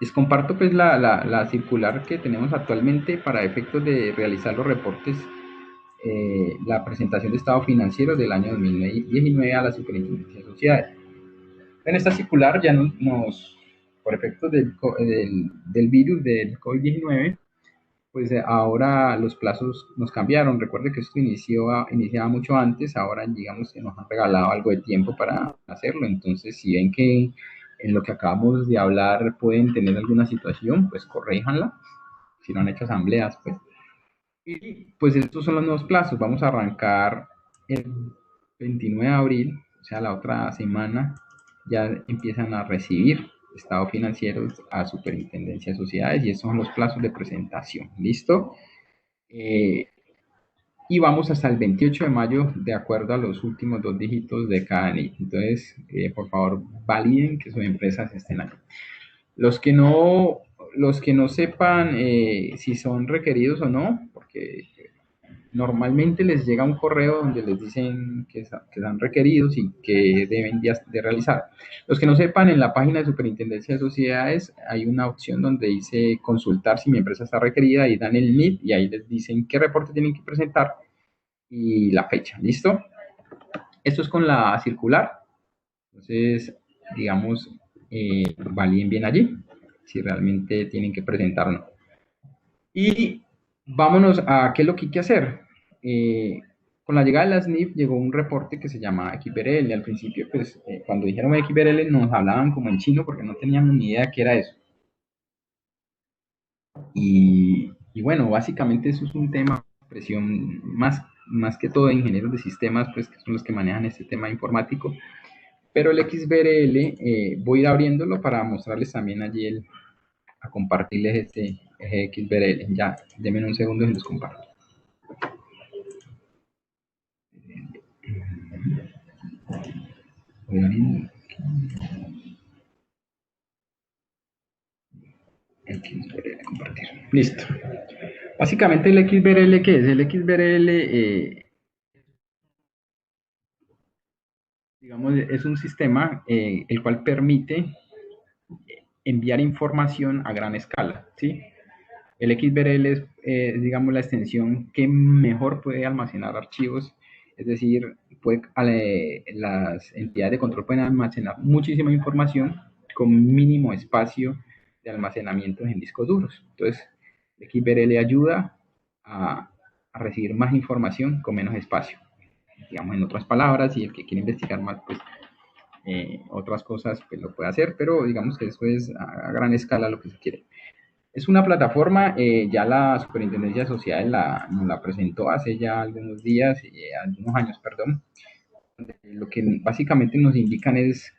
Les comparto pues la circular que tenemos actualmente para efectos de realizar los reportes, la presentación de estado financiero del año 2019 a la Superintendencia de Sociedades. En esta circular ya por efectos del virus del COVID-19, pues ahora los plazos nos cambiaron. Recuerde que esto iniciaba mucho antes, ahora digamos que nos han regalado algo de tiempo para hacerlo. Entonces, si ven que en lo que acabamos de hablar pueden tener alguna situación, pues corríjanla. Si no han hecho asambleas, pues. Y pues estos son los nuevos plazos. Vamos a arrancar el 29 de abril, o sea, la otra semana, ya empiezan a recibir estados financieros a Superintendencia de Sociedades y esos son los plazos de presentación. ¿Listo? Eh, y vamos hasta el 28 de mayo de acuerdo a los últimos dos dígitos de cada NIF. Entonces, por favor, validen que sus empresas estén ahí. Los que no sepan si son requeridos o no, porque normalmente les llega un correo donde les dicen que están requeridos y que deben de realizar. Los que no sepan, en la página de Superintendencia de Sociedades hay una opción donde dice consultar si mi empresa está requerida y dan el NIF y ahí les dicen qué reporte tienen que presentar y la fecha. ¿Listo? Esto es con la circular. Entonces, digamos, validen bien allí si realmente tienen que presentar o no. Y vámonos a qué es lo que hay que hacer. Con la llegada de las NIF llegó un reporte que se llama XBRL. Al principio, pues, cuando dijeron XBRL nos hablaban como en chino porque no teníamos ni idea qué era eso. Y bueno, básicamente eso es un tema de presión más que todo de ingenieros de sistemas, pues, que son los que manejan este tema informático. Pero el XBRL, voy a ir abriéndolo para mostrarles también allí a compartirles este XBRL. Ya, denme un segundo y los comparto. Voy a abrir XBRL, compartir. Listo. Básicamente el XBRL, ¿qué es? El XBRL, digamos, es un sistema el cual permite enviar información a gran escala, ¿sí? El XBRL es, digamos, la extensión que mejor puede almacenar archivos, es decir, las entidades de control pueden almacenar muchísima información con mínimo espacio de almacenamiento en discos duros. Entonces, XBRL ayuda a recibir más información con menos espacio. Digamos, en otras palabras, y el que quiere investigar más, pues otras cosas, pues lo puede hacer, pero digamos que eso es a gran escala lo que se quiere. Es una plataforma, ya la Superintendencia de Sociedades nos la presentó hace ya algunos días, algunos años, perdón. Lo que básicamente nos indican es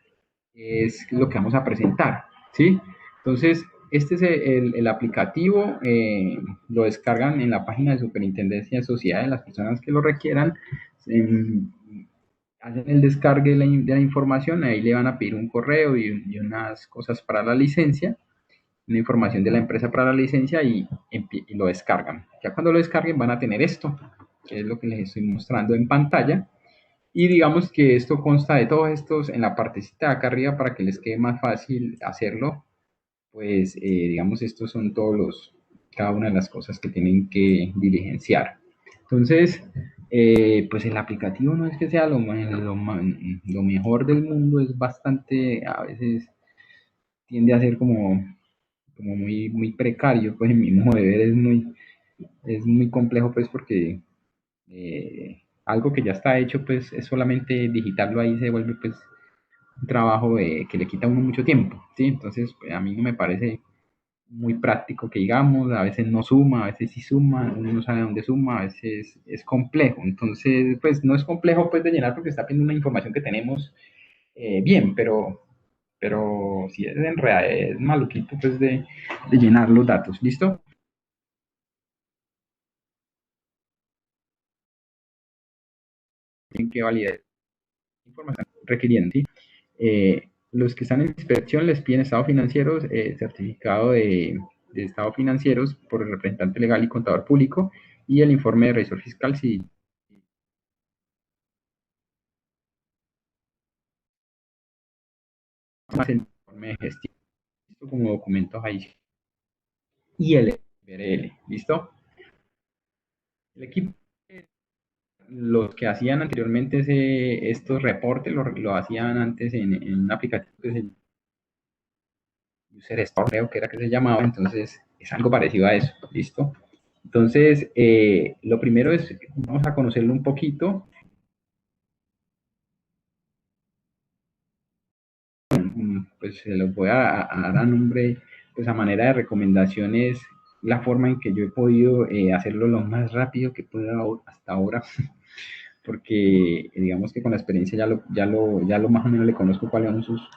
lo que vamos a presentar, ¿sí? Entonces, este es el aplicativo, lo descargan en la página de Superintendencia de Sociedades, las personas que lo requieran, hacen el descargue de la información, ahí le van a pedir un correo y unas cosas para la licencia, una información de la empresa para la licencia y lo descargan. Ya cuando lo descarguen van a tener esto, que es lo que les estoy mostrando en pantalla. Y digamos que esto consta de todos estos en la partecita de acá arriba para que les quede más fácil hacerlo. Pues digamos estos son cada una de las cosas que tienen que diligenciar. Entonces, pues el aplicativo no es que sea lo mejor del mundo, es bastante, a veces tiende a ser como muy precario, pues en mi modo de ver es muy complejo, pues porque algo que ya está hecho, pues es solamente digitarlo ahí se vuelve pues un trabajo que le quita a uno mucho tiempo, ¿sí? Entonces, pues, a mí no me parece muy práctico que digamos, a veces no suma, a veces sí suma, uno no sabe dónde suma, a veces es complejo. Entonces, pues no es complejo pues de llenar porque está pidiendo una información que tenemos bien, pero si es enredado, es maluquito pues de llenar los datos, ¿listo? Tienen que validar información requiriente. Los que están en inspección les piden estados financieros, certificado de estados financieros por el representante legal y contador público y el informe de revisor fiscal si más el informe de gestión, listo como documentos ahí y el BRL, ¿listo? El equipo, los que hacían anteriormente estos reportes, lo hacían antes en un aplicativo que se User Store, creo que era que se llamaba, entonces es algo parecido a eso, ¿listo? Entonces, lo primero es, vamos a conocerlo un poquito, pues se los voy a dar a nombre, pues a manera de recomendaciones, la forma en que yo he podido hacerlo lo más rápido que puedo hasta ahora, porque digamos que con la experiencia ya lo más o menos le conozco cuáles son sus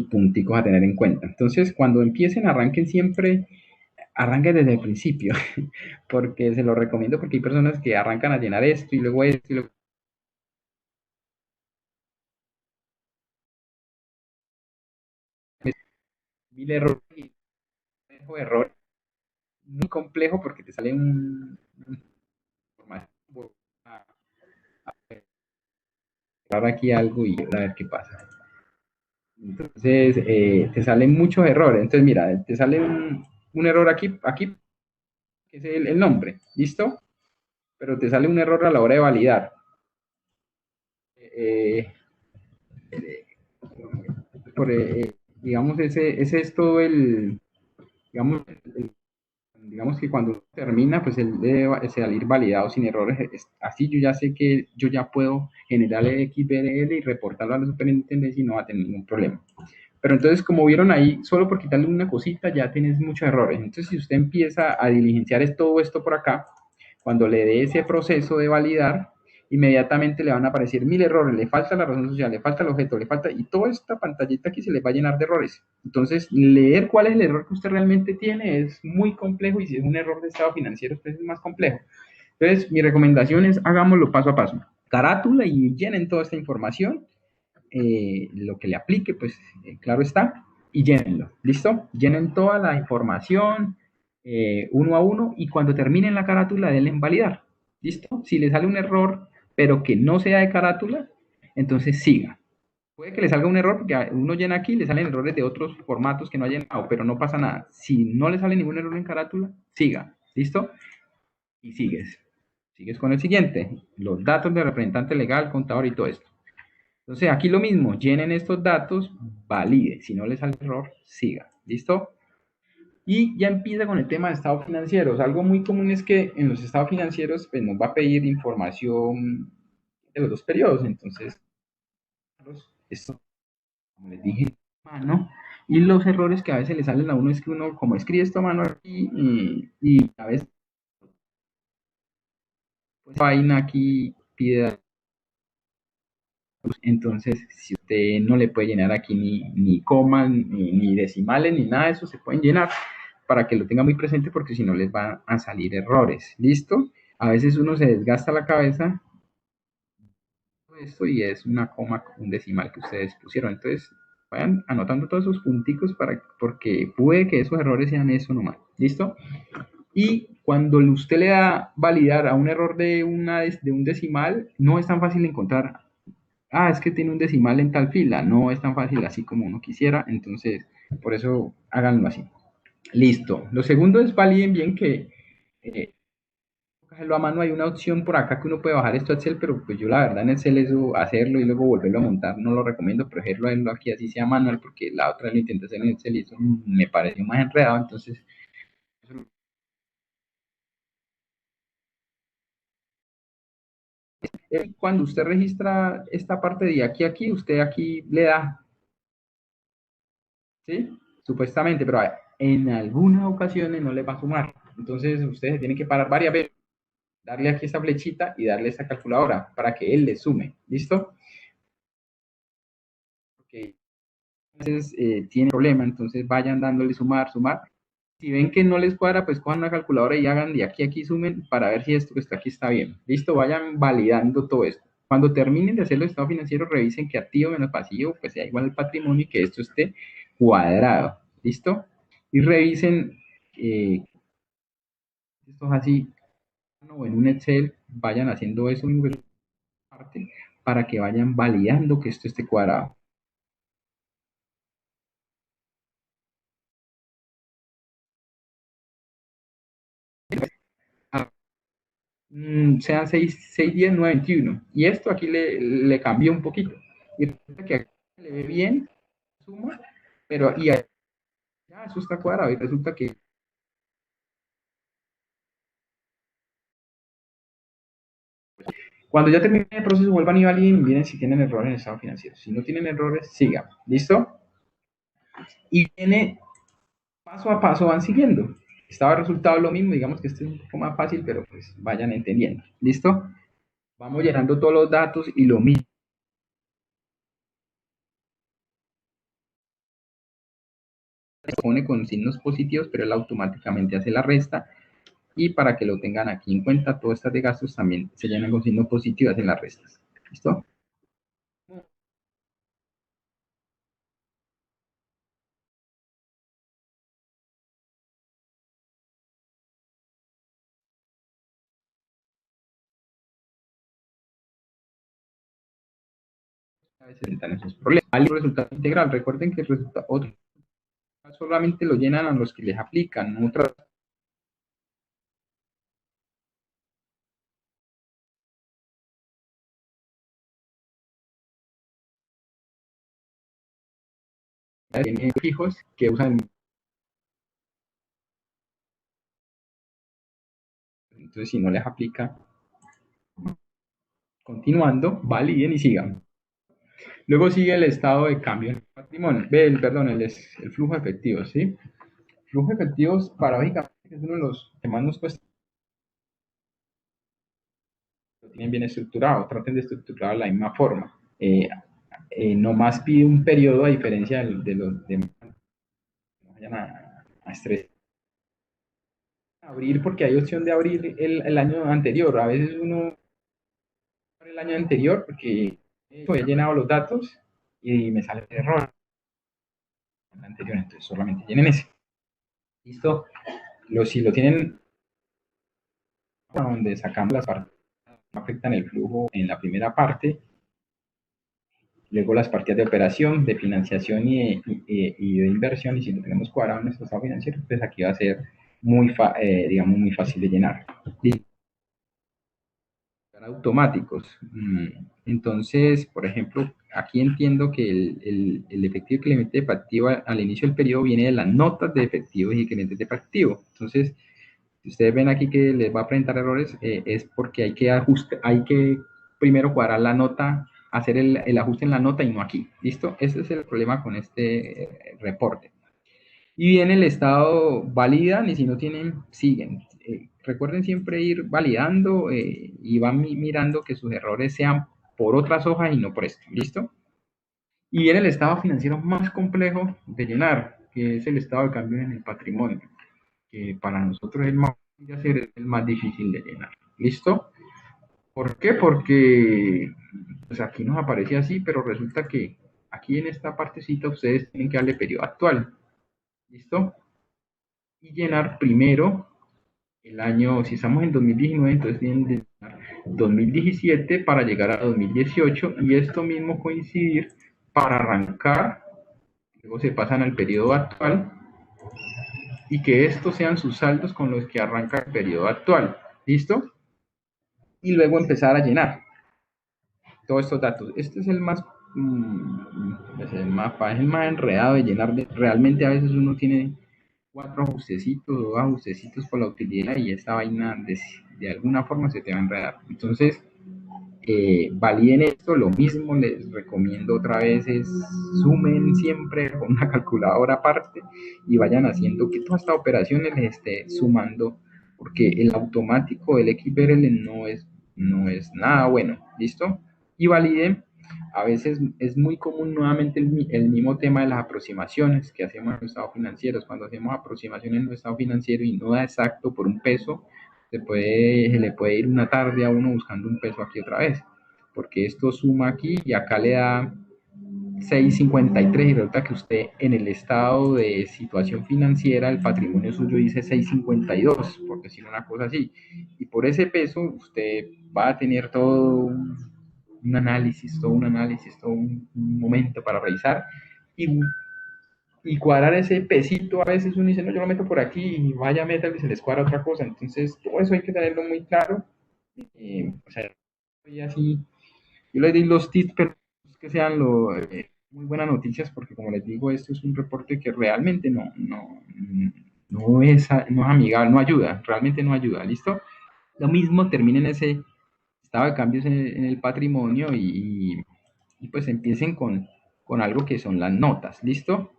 punticos a tener en cuenta. Entonces, cuando empiecen, arranquen desde el principio, porque se lo recomiendo porque hay personas que arrancan a llenar esto y luego mil errores y error muy complejo porque te sale un aquí algo y a ver qué pasa. Entonces, te salen muchos errores. Entonces, mira, te sale un error aquí, que es el nombre, ¿listo? Pero te sale un error a la hora de validar. Eh, digamos, ese es todo digamos que cuando termina, pues él debe salir validado sin errores. Así yo ya sé que yo ya puedo generar el XBRL y reportarlo a la superintendencia y no va a tener ningún problema. Pero entonces, como vieron ahí, solo por quitarle una cosita ya tienes muchos errores. Entonces, si usted empieza a diligenciar todo esto por acá, cuando le dé ese proceso de validar, inmediatamente le van a aparecer mil errores, le falta la razón social, le falta el objeto, le falta, y toda esta pantallita aquí se le va a llenar de errores. Entonces, leer cuál es el error que usted realmente tiene es muy complejo y si es un error de estado financiero, pues es más complejo. Entonces, mi recomendación es hagámoslo paso a paso. Carátula y llenen toda esta información, lo que le aplique, pues claro está, y llénenlo, ¿listo? Llenen toda la información uno a uno y cuando terminen la carátula denle en validar, ¿listo? Si le sale un error, pero que no sea de carátula, entonces siga. Puede que le salga un error porque uno llena aquí y le salen errores de otros formatos que no ha llenado, pero no pasa nada. Si no le sale ningún error en carátula, siga, ¿listo? Y sigues. Sigues con el siguiente, los datos del representante legal, contador y todo esto. Entonces, aquí lo mismo, llenen estos datos, valide. Si no le sale error, siga. ¿Listo? Y ya empieza con el tema de estados financieros. Algo muy común es que en los estados financieros pues, nos va a pedir información de los dos periodos. Entonces, esto, como les dije, mano. Y los errores que a veces le salen a uno es que uno, como escribe esto a mano aquí, y a veces, pues, vaina aquí pide. Entonces, si usted no le puede llenar aquí ni comas, ni decimales, ni nada de eso, se pueden llenar para que lo tenga muy presente porque si no les van a salir errores. ¿Listo? A veces uno se desgasta la cabeza esto y es una coma, un decimal que ustedes pusieron. Entonces, vayan anotando todos esos punticos porque puede que esos errores sean eso nomás. ¿Listo? Y cuando usted le da validar a un error de un decimal, no es tan fácil encontrar, es que tiene un decimal en tal fila. No es tan fácil así como uno quisiera. Entonces, por eso háganlo así. Listo. Lo segundo es validen bien que hacerlo a mano. Hay una opción por acá que uno puede bajar esto a Excel, pero pues yo la verdad en Excel eso, hacerlo y luego volverlo a montar no lo recomiendo. Prefiero hacerlo aquí así sea manual porque la otra lo intenté hacer en Excel y eso me pareció más enredado. Entonces, cuando usted registra esta parte de aquí a aquí, usted aquí le da, ¿sí? Supuestamente, pero en algunas ocasiones no le va a sumar. Entonces, ustedes se tienen que parar varias veces, darle aquí esta flechita y darle esta calculadora para que él le sume. ¿Listo? Porque a veces tiene problema, entonces vayan dándole sumar, sumar. Si ven que no les cuadra, pues cojan una calculadora y hagan de aquí a aquí, sumen para ver si esto que está aquí está bien. Listo, vayan validando todo esto. Cuando terminen de hacer los estados financieros, revisen que activo menos pasivo pues sea igual al patrimonio y que esto esté cuadrado. ¿Listo? Y revisen esto es así, o en un Excel, vayan haciendo eso mismo parte para que vayan validando que esto esté cuadrado. Sean 6 10, 9, 21. Y esto aquí le cambió un poquito. Y resulta que aquí le ve bien, suma, pero y ya eso está cuadrado. Y resulta que cuando ya termine el proceso, vuelvan y validen, miren si tienen errores en el estado financiero. Si no tienen errores, sigan. ¿Listo? Y viene paso a paso, van siguiendo. Estaba el resultado lo mismo, digamos que este es un poco más fácil, pero pues vayan entendiendo. ¿Listo? Vamos llenando todos los datos y lo mismo. Se pone con signos positivos, pero él automáticamente hace la resta. Y para que lo tengan aquí en cuenta, todas estas de gastos también se llenan con signos positivos en las restas. ¿Listo? A veces presentan esos problemas. Al resultado integral, recuerden que el resultado otro solamente lo llenan a los que les aplican, otras fijos que usan. Entonces, si no les aplica, continuando, validen y sigan. Luego sigue el estado de cambio en el patrimonio. Perdón, el flujo de efectivos, ¿sí? Flujo de efectivos, paradójicamente, es uno de los que más nos cuesta. Lo tienen bien estructurado, traten de estructurarlo de la misma forma. No más pide un periodo a diferencia de los demás. No vayan a estresar. Abrir porque hay opción de abrir el año anterior. A veces uno abre el año anterior porque he llenado los datos y me sale el error en el anterior, entonces solamente llenen ese. Listo. Si lo tienen donde sacamos las partes que afectan el flujo en la primera parte, luego las partidas de operación, de financiación y de inversión, y si lo tenemos cuadrado en nuestro estado financiero, pues aquí va a ser digamos, muy fácil de llenar. automáticos. Entonces, por ejemplo, aquí entiendo que el efectivo y cliente de activo al inicio del periodo viene de las notas de efectivos y clientes de activo. Entonces, si ustedes ven aquí que les va a presentar errores, es porque hay que primero cuadrar la nota, hacer el ajuste en la nota y no aquí. ¿Listo? Ese es el problema con este reporte. Y viene el estado, validan y si no tienen, siguen. Recuerden siempre ir validando y van mirando que sus errores sean por otras hojas y no por esto. ¿Listo? Y viene el estado financiero más complejo de llenar, que es el estado de cambio en el patrimonio, que para nosotros es el más difícil de llenar. ¿Listo? ¿Por qué? Porque pues aquí nos aparece así, pero resulta que aquí en esta partecita ustedes tienen que darle periodo actual. ¿Listo? Y llenar primero el año, si estamos en 2019, entonces tienen que llenar 2017 para llegar a 2018 y esto mismo coincidir para arrancar, luego se pasan al periodo actual y que estos sean sus saldos con los que arranca el periodo actual. ¿Listo? Y luego empezar a llenar todos estos datos. Este es el más, es el mapa, es el más enredado de llenar. Realmente a veces uno tiene 4 ajustecitos o 2 ajustecitos por la utilidad y esta vaina de alguna forma se te va a enredar. Entonces, validen esto, lo mismo les recomiendo otra vez es sumen siempre con una calculadora aparte y vayan haciendo que toda esta operación les esté sumando porque el automático del XBRL no es nada bueno, ¿listo? Y validen, a veces es muy común nuevamente el mismo tema de las aproximaciones que hacemos en los estados financieros, cuando hacemos aproximaciones en los estados financieros y no da exacto por un peso, se le puede ir una tarde a uno buscando un peso aquí otra vez, porque esto suma aquí y acá le da 6,53 y resulta que usted en el estado de situación financiera, el patrimonio suyo dice 6,52, por decir una cosa así. Y por ese peso usted va a tener todo un análisis, todo un momento para revisar y cuadrar ese pesito. A veces uno dice, no, yo lo meto por aquí y vaya, métalo y se les cuadra otra cosa. Entonces, todo eso hay que tenerlo muy claro. O sea, así, yo les di los tips, pero que sean muy buenas noticias, porque como les digo, esto es un reporte que realmente no es amigable, no ayuda, realmente no ayuda, ¿listo? Lo mismo termina en ese estado de cambios en el patrimonio y pues empiecen con algo que son las notas, ¿listo?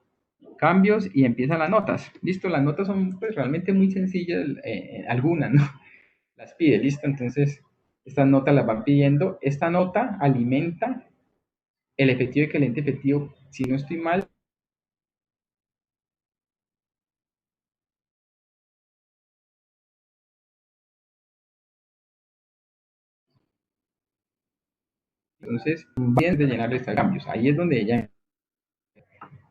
Cambios y empiezan las notas, ¿listo? Las notas son pues realmente muy sencillas, algunas, ¿no? Las pide, ¿listo? Entonces, estas notas las van pidiendo. Esta nota alimenta el efectivo y cliente efectivo, si no estoy mal. Entonces, bien de llenar estos cambios. Ahí es donde ella,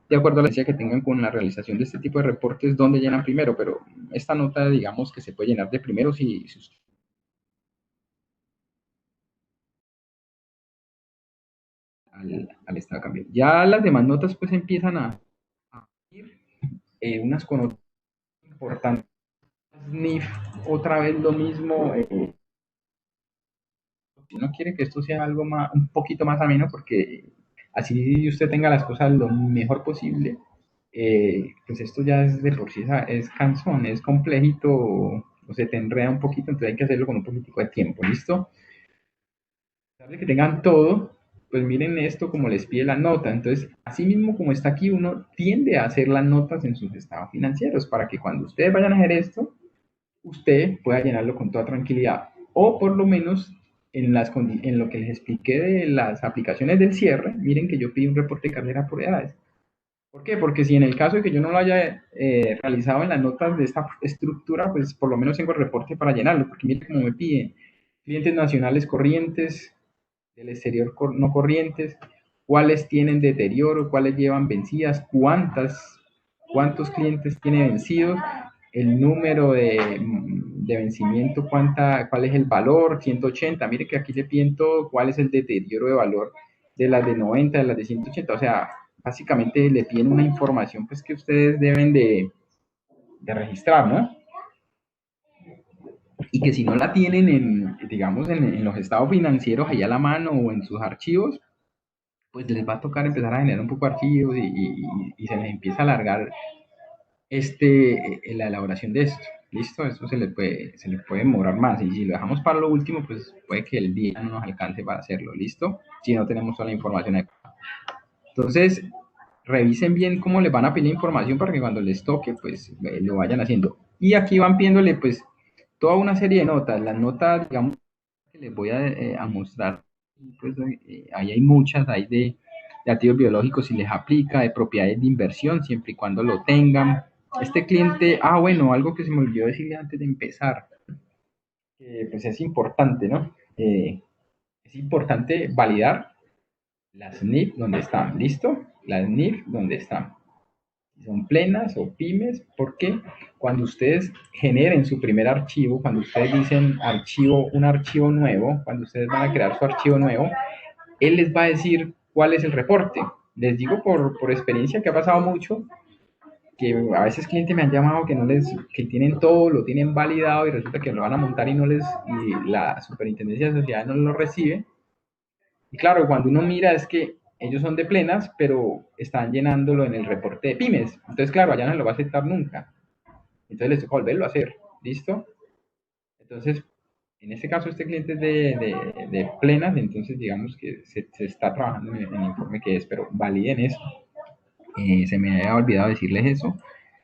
de acuerdo a la necesidad que tengan con la realización de este tipo de reportes, donde llenan primero, pero esta nota, digamos que se puede llenar de primero si usted al estado de cambio. Ya las demás notas pues empiezan a ir unas con otras importantes. NIF, otra vez lo mismo. Si uno quiere que esto sea algo más, un poquito más ameno, porque así usted tenga las cosas lo mejor posible, pues esto ya es de por sí, es cansón, es complejito, o se te enreda un poquito, entonces hay que hacerlo con un poquitico de tiempo, ¿listo? De que tengan todo, pues miren esto como les pide la nota. Entonces, así mismo como está aquí, uno tiende a hacer las notas en sus estados financieros para que cuando ustedes vayan a hacer esto, usted pueda llenarlo con toda tranquilidad. O por lo menos en lo que les expliqué de las aplicaciones del cierre, miren que yo pedí un reporte de carrera por edades. ¿Por qué? Porque si en el caso de que yo no lo haya realizado en las notas de esta estructura, pues por lo menos tengo el reporte para llenarlo, porque miren cómo me piden clientes nacionales corrientes, del exterior no corrientes, cuáles tienen deterioro, cuáles llevan vencidas, cuántos clientes tiene vencidos, el número de vencimiento, cuál es el valor, 180. Mire que aquí le piden todo, cuál es el deterioro de valor de las de 90, de las de 180. O sea, básicamente le piden una información pues que ustedes deben de registrar, ¿no? y que si no la tienen digamos, en los estados financieros ahí a la mano o en sus archivos, pues les va a tocar empezar a generar un poco de archivos y se les empieza a alargar la elaboración de esto. ¿Listo? Eso se le puede demorar más. Y si lo dejamos para lo último, pues puede que el día no nos alcance para hacerlo. ¿Listo? Si no tenemos toda la información ahí. Entonces, revisen bien cómo les van a pedir información para que cuando les toque, pues lo vayan haciendo. Y aquí van pidiéndole, pues, toda una serie de notas. Las notas, digamos, que les voy a mostrar, pues, ahí hay muchas, hay de activos biológicos si les aplica, de propiedades de inversión, siempre y cuando lo tengan. Este cliente, bueno, algo que se me olvidó decirle antes de empezar, pues es importante, ¿no? Es importante validar las NIF donde están, ¿listo? Las NIF donde están. Si son plenas o pymes, porque cuando ustedes generen su primer archivo, cuando ustedes dicen archivo, un archivo nuevo, cuando ustedes van a crear su archivo nuevo, él les va a decir cuál es el reporte. Les digo por experiencia que ha pasado mucho, que a veces clientes me han llamado que tienen todo, lo tienen validado y resulta que lo van a montar y la superintendencia de sociedades no lo recibe. Y claro, cuando uno mira es que ellos son de plenas, pero están llenándolo en el reporte de pymes. Entonces, claro, allá no lo va a aceptar nunca. Entonces les toca volverlo a hacer. ¿Listo? Entonces, en este caso, este cliente es de plenas, entonces digamos que se está trabajando en el informe que es, pero validen eso. Se me había olvidado decirles eso.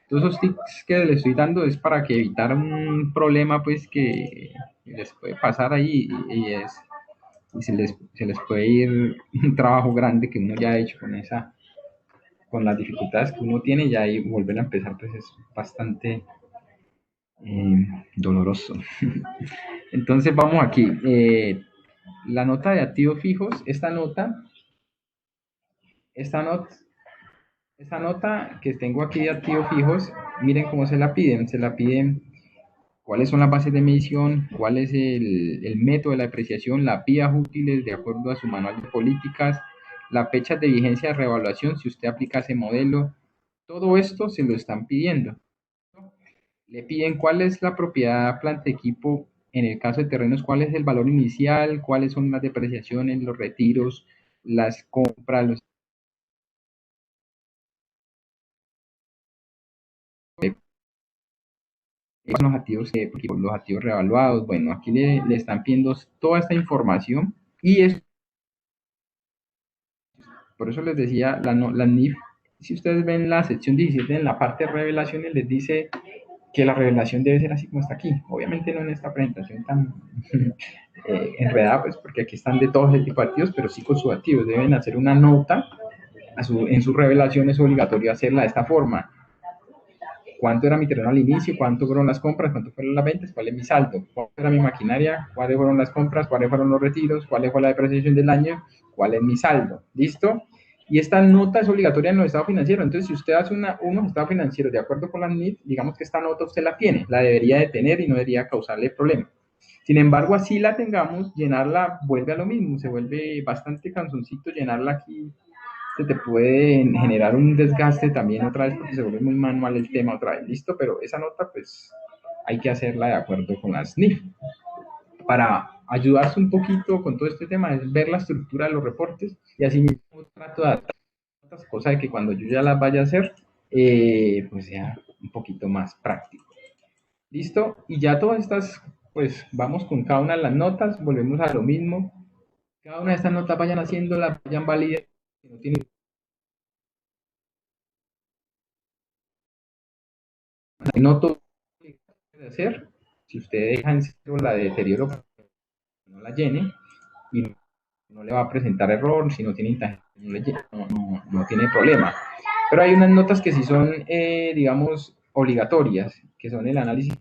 Todos esos tips que les estoy dando es para que evitar un problema pues que les puede pasar ahí y se les puede ir un trabajo grande que uno ya ha hecho con las dificultades que uno tiene y ahí volver a empezar pues es bastante doloroso. Entonces vamos aquí. La nota de activos fijos, esta nota que tengo aquí de activos fijos, miren cómo se la piden. Se la piden cuáles son las bases de medición, cuál es el método de la depreciación, las vías útiles de acuerdo a su manual de políticas, la fecha de vigencia de revaluación, si usted aplica ese modelo. Todo esto se lo están pidiendo. Le piden cuál es la propiedad, planta, equipo, en el caso de terrenos, cuál es el valor inicial, cuáles son las depreciaciones, los retiros, las compras, los activos revaluados. Bueno, aquí le están pidiendo toda esta información y es por eso les decía, la NIF, si ustedes ven la sección 17 en la parte de revelaciones, les dice que la revelación debe ser así como está aquí. Obviamente no en esta presentación tan enredada, pues porque aquí están de todos ese tipo de activos, pero sí con sus activos. Deben hacer una nota en sus revelaciones, es obligatorio hacerla de esta forma. ¿Cuánto era mi terreno al inicio? ¿Cuánto fueron las compras? ¿Cuánto fueron las ventas? ¿Cuál es mi saldo? ¿Cuál era mi maquinaria? ¿Cuáles fueron las compras? ¿Cuáles fueron los retiros? ¿Cuál fue la depreciación del año? ¿Cuál es mi saldo? ¿Listo? Y esta nota es obligatoria en los estados financieros. Entonces, si usted hace unos estados financieros de acuerdo con la NIF, digamos que esta nota usted la tiene, la debería de tener y no debería causarle problema. Sin embargo, así la tengamos, llenarla vuelve a lo mismo, se vuelve bastante canzoncito llenarla aquí. Se te puede generar un desgaste también otra vez porque se vuelve muy manual el tema otra vez, listo, pero esa nota pues hay que hacerla de acuerdo con las NIF. Para ayudarse un poquito con todo este tema es ver la estructura de los reportes y así mismo trato de adaptar otras cosas de que cuando yo ya las vaya a hacer, pues sea un poquito más práctico. ¿Listo? Y ya todas estas, pues vamos con cada una de las notas, volvemos a lo mismo. Cada una de estas notas vayan haciéndolas, vayan validando. Si no tienen no todo puede hacer. Si usted deja en cero la de deterioro, no la llene y no le va a presentar error. Si no tiene intangible, no tiene problema. Pero hay unas notas que sí son, digamos, obligatorias, que son el análisis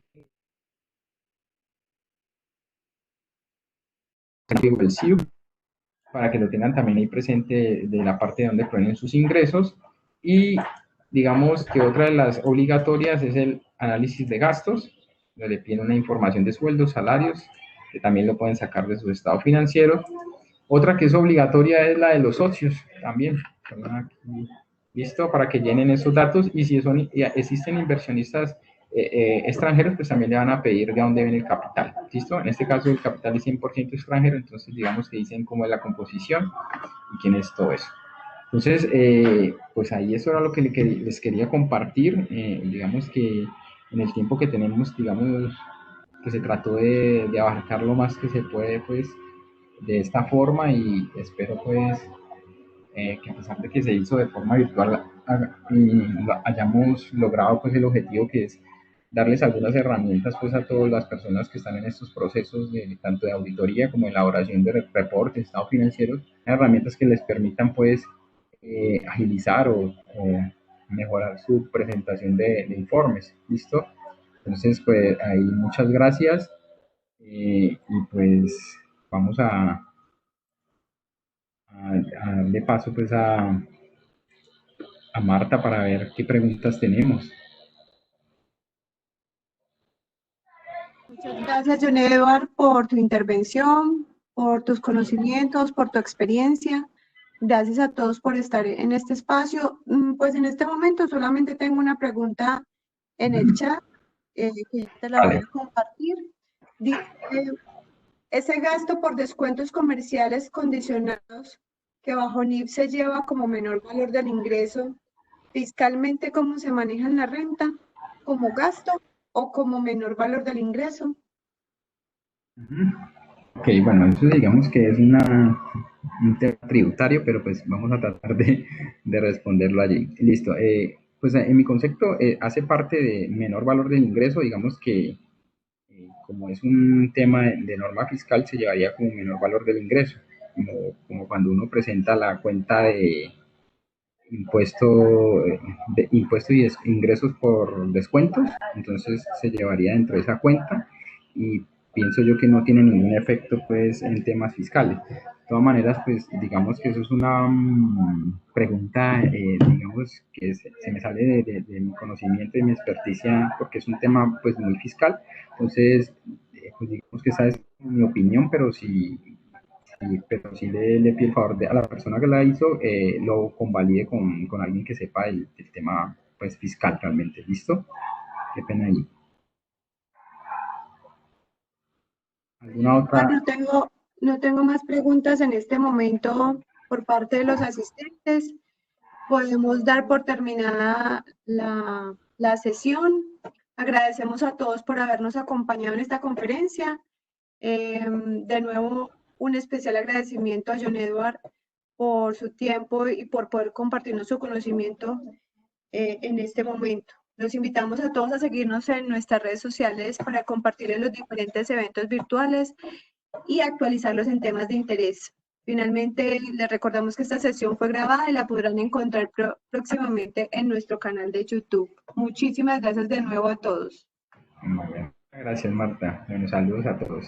del SIU, para que lo tengan también ahí presente de la parte de donde provienen sus ingresos. Y digamos que otra de las obligatorias es el análisis de gastos, donde le piden una información de sueldos, salarios, que también lo pueden sacar de su estado financiero. Otra que es obligatoria es la de los socios, también. Aquí, listo, para que llenen esos datos y si existen inversionistas extranjeros, pues también le van a pedir de dónde viene el capital, ¿listo? En este caso el capital es 100% extranjero, entonces digamos que dicen cómo es la composición y quién es todo eso. Entonces, pues ahí eso era lo que les quería compartir. Digamos que en el tiempo que tenemos, digamos, que se trató de abarcar lo más que se puede, pues, de esta forma y espero, pues, que a pesar de que se hizo de forma virtual, hayamos logrado, pues, el objetivo que es darles algunas herramientas, pues, a todas las personas que están en estos procesos, tanto de auditoría como de elaboración de reportes, estados financieros, herramientas que les permitan, pues, agilizar o mejorar su presentación de informes. ¿Listo? Entonces, pues ahí muchas gracias y pues vamos a darle paso pues a Marta para ver qué preguntas tenemos. Muchas gracias, John Edward, por tu intervención, por tus conocimientos, por tu experiencia. Gracias a todos por estar en este espacio. Pues en este momento solamente tengo una pregunta en el chat, que te la voy Vale. a compartir. Dice, ese gasto por descuentos comerciales condicionados que bajo NIF se lleva como menor valor del ingreso, fiscalmente, ¿cómo se maneja en la renta? ¿Como gasto o como menor valor del ingreso? Ok, bueno, eso digamos que es un tema tributario, pero pues vamos a tratar de responderlo allí. Listo. Pues en mi concepto hace parte de menor valor del ingreso, digamos que como es un tema de norma fiscal, se llevaría como menor valor del ingreso, como cuando uno presenta la cuenta impuesto, de impuestos y ingresos por descuentos, entonces se llevaría dentro de esa cuenta y pienso yo que no tiene ningún efecto pues en temas fiscales. De todas maneras, pues digamos que eso es una pregunta, digamos que se me sale de mi conocimiento y mi experticia porque es un tema pues muy fiscal, entonces pues digamos que esa es mi opinión, pero sí le pido el favor a la persona que la hizo, lo convalide con alguien que sepa el tema pues, fiscal realmente. ¿Listo? Qué pena ahí. ¿Alguna otra? No tengo más preguntas en este momento por parte de los asistentes. Podemos dar por terminada la sesión. Agradecemos a todos por habernos acompañado en esta conferencia. De nuevo, un especial agradecimiento a John Edward por su tiempo y por poder compartirnos su conocimiento en este momento. Los invitamos a todos a seguirnos en nuestras redes sociales para compartir en los diferentes eventos virtuales y actualizarlos en temas de interés. Finalmente, les recordamos que esta sesión fue grabada y la podrán encontrar próximamente en nuestro canal de YouTube. Muchísimas gracias de nuevo a todos. Gracias, Marta. Bueno, saludos a todos.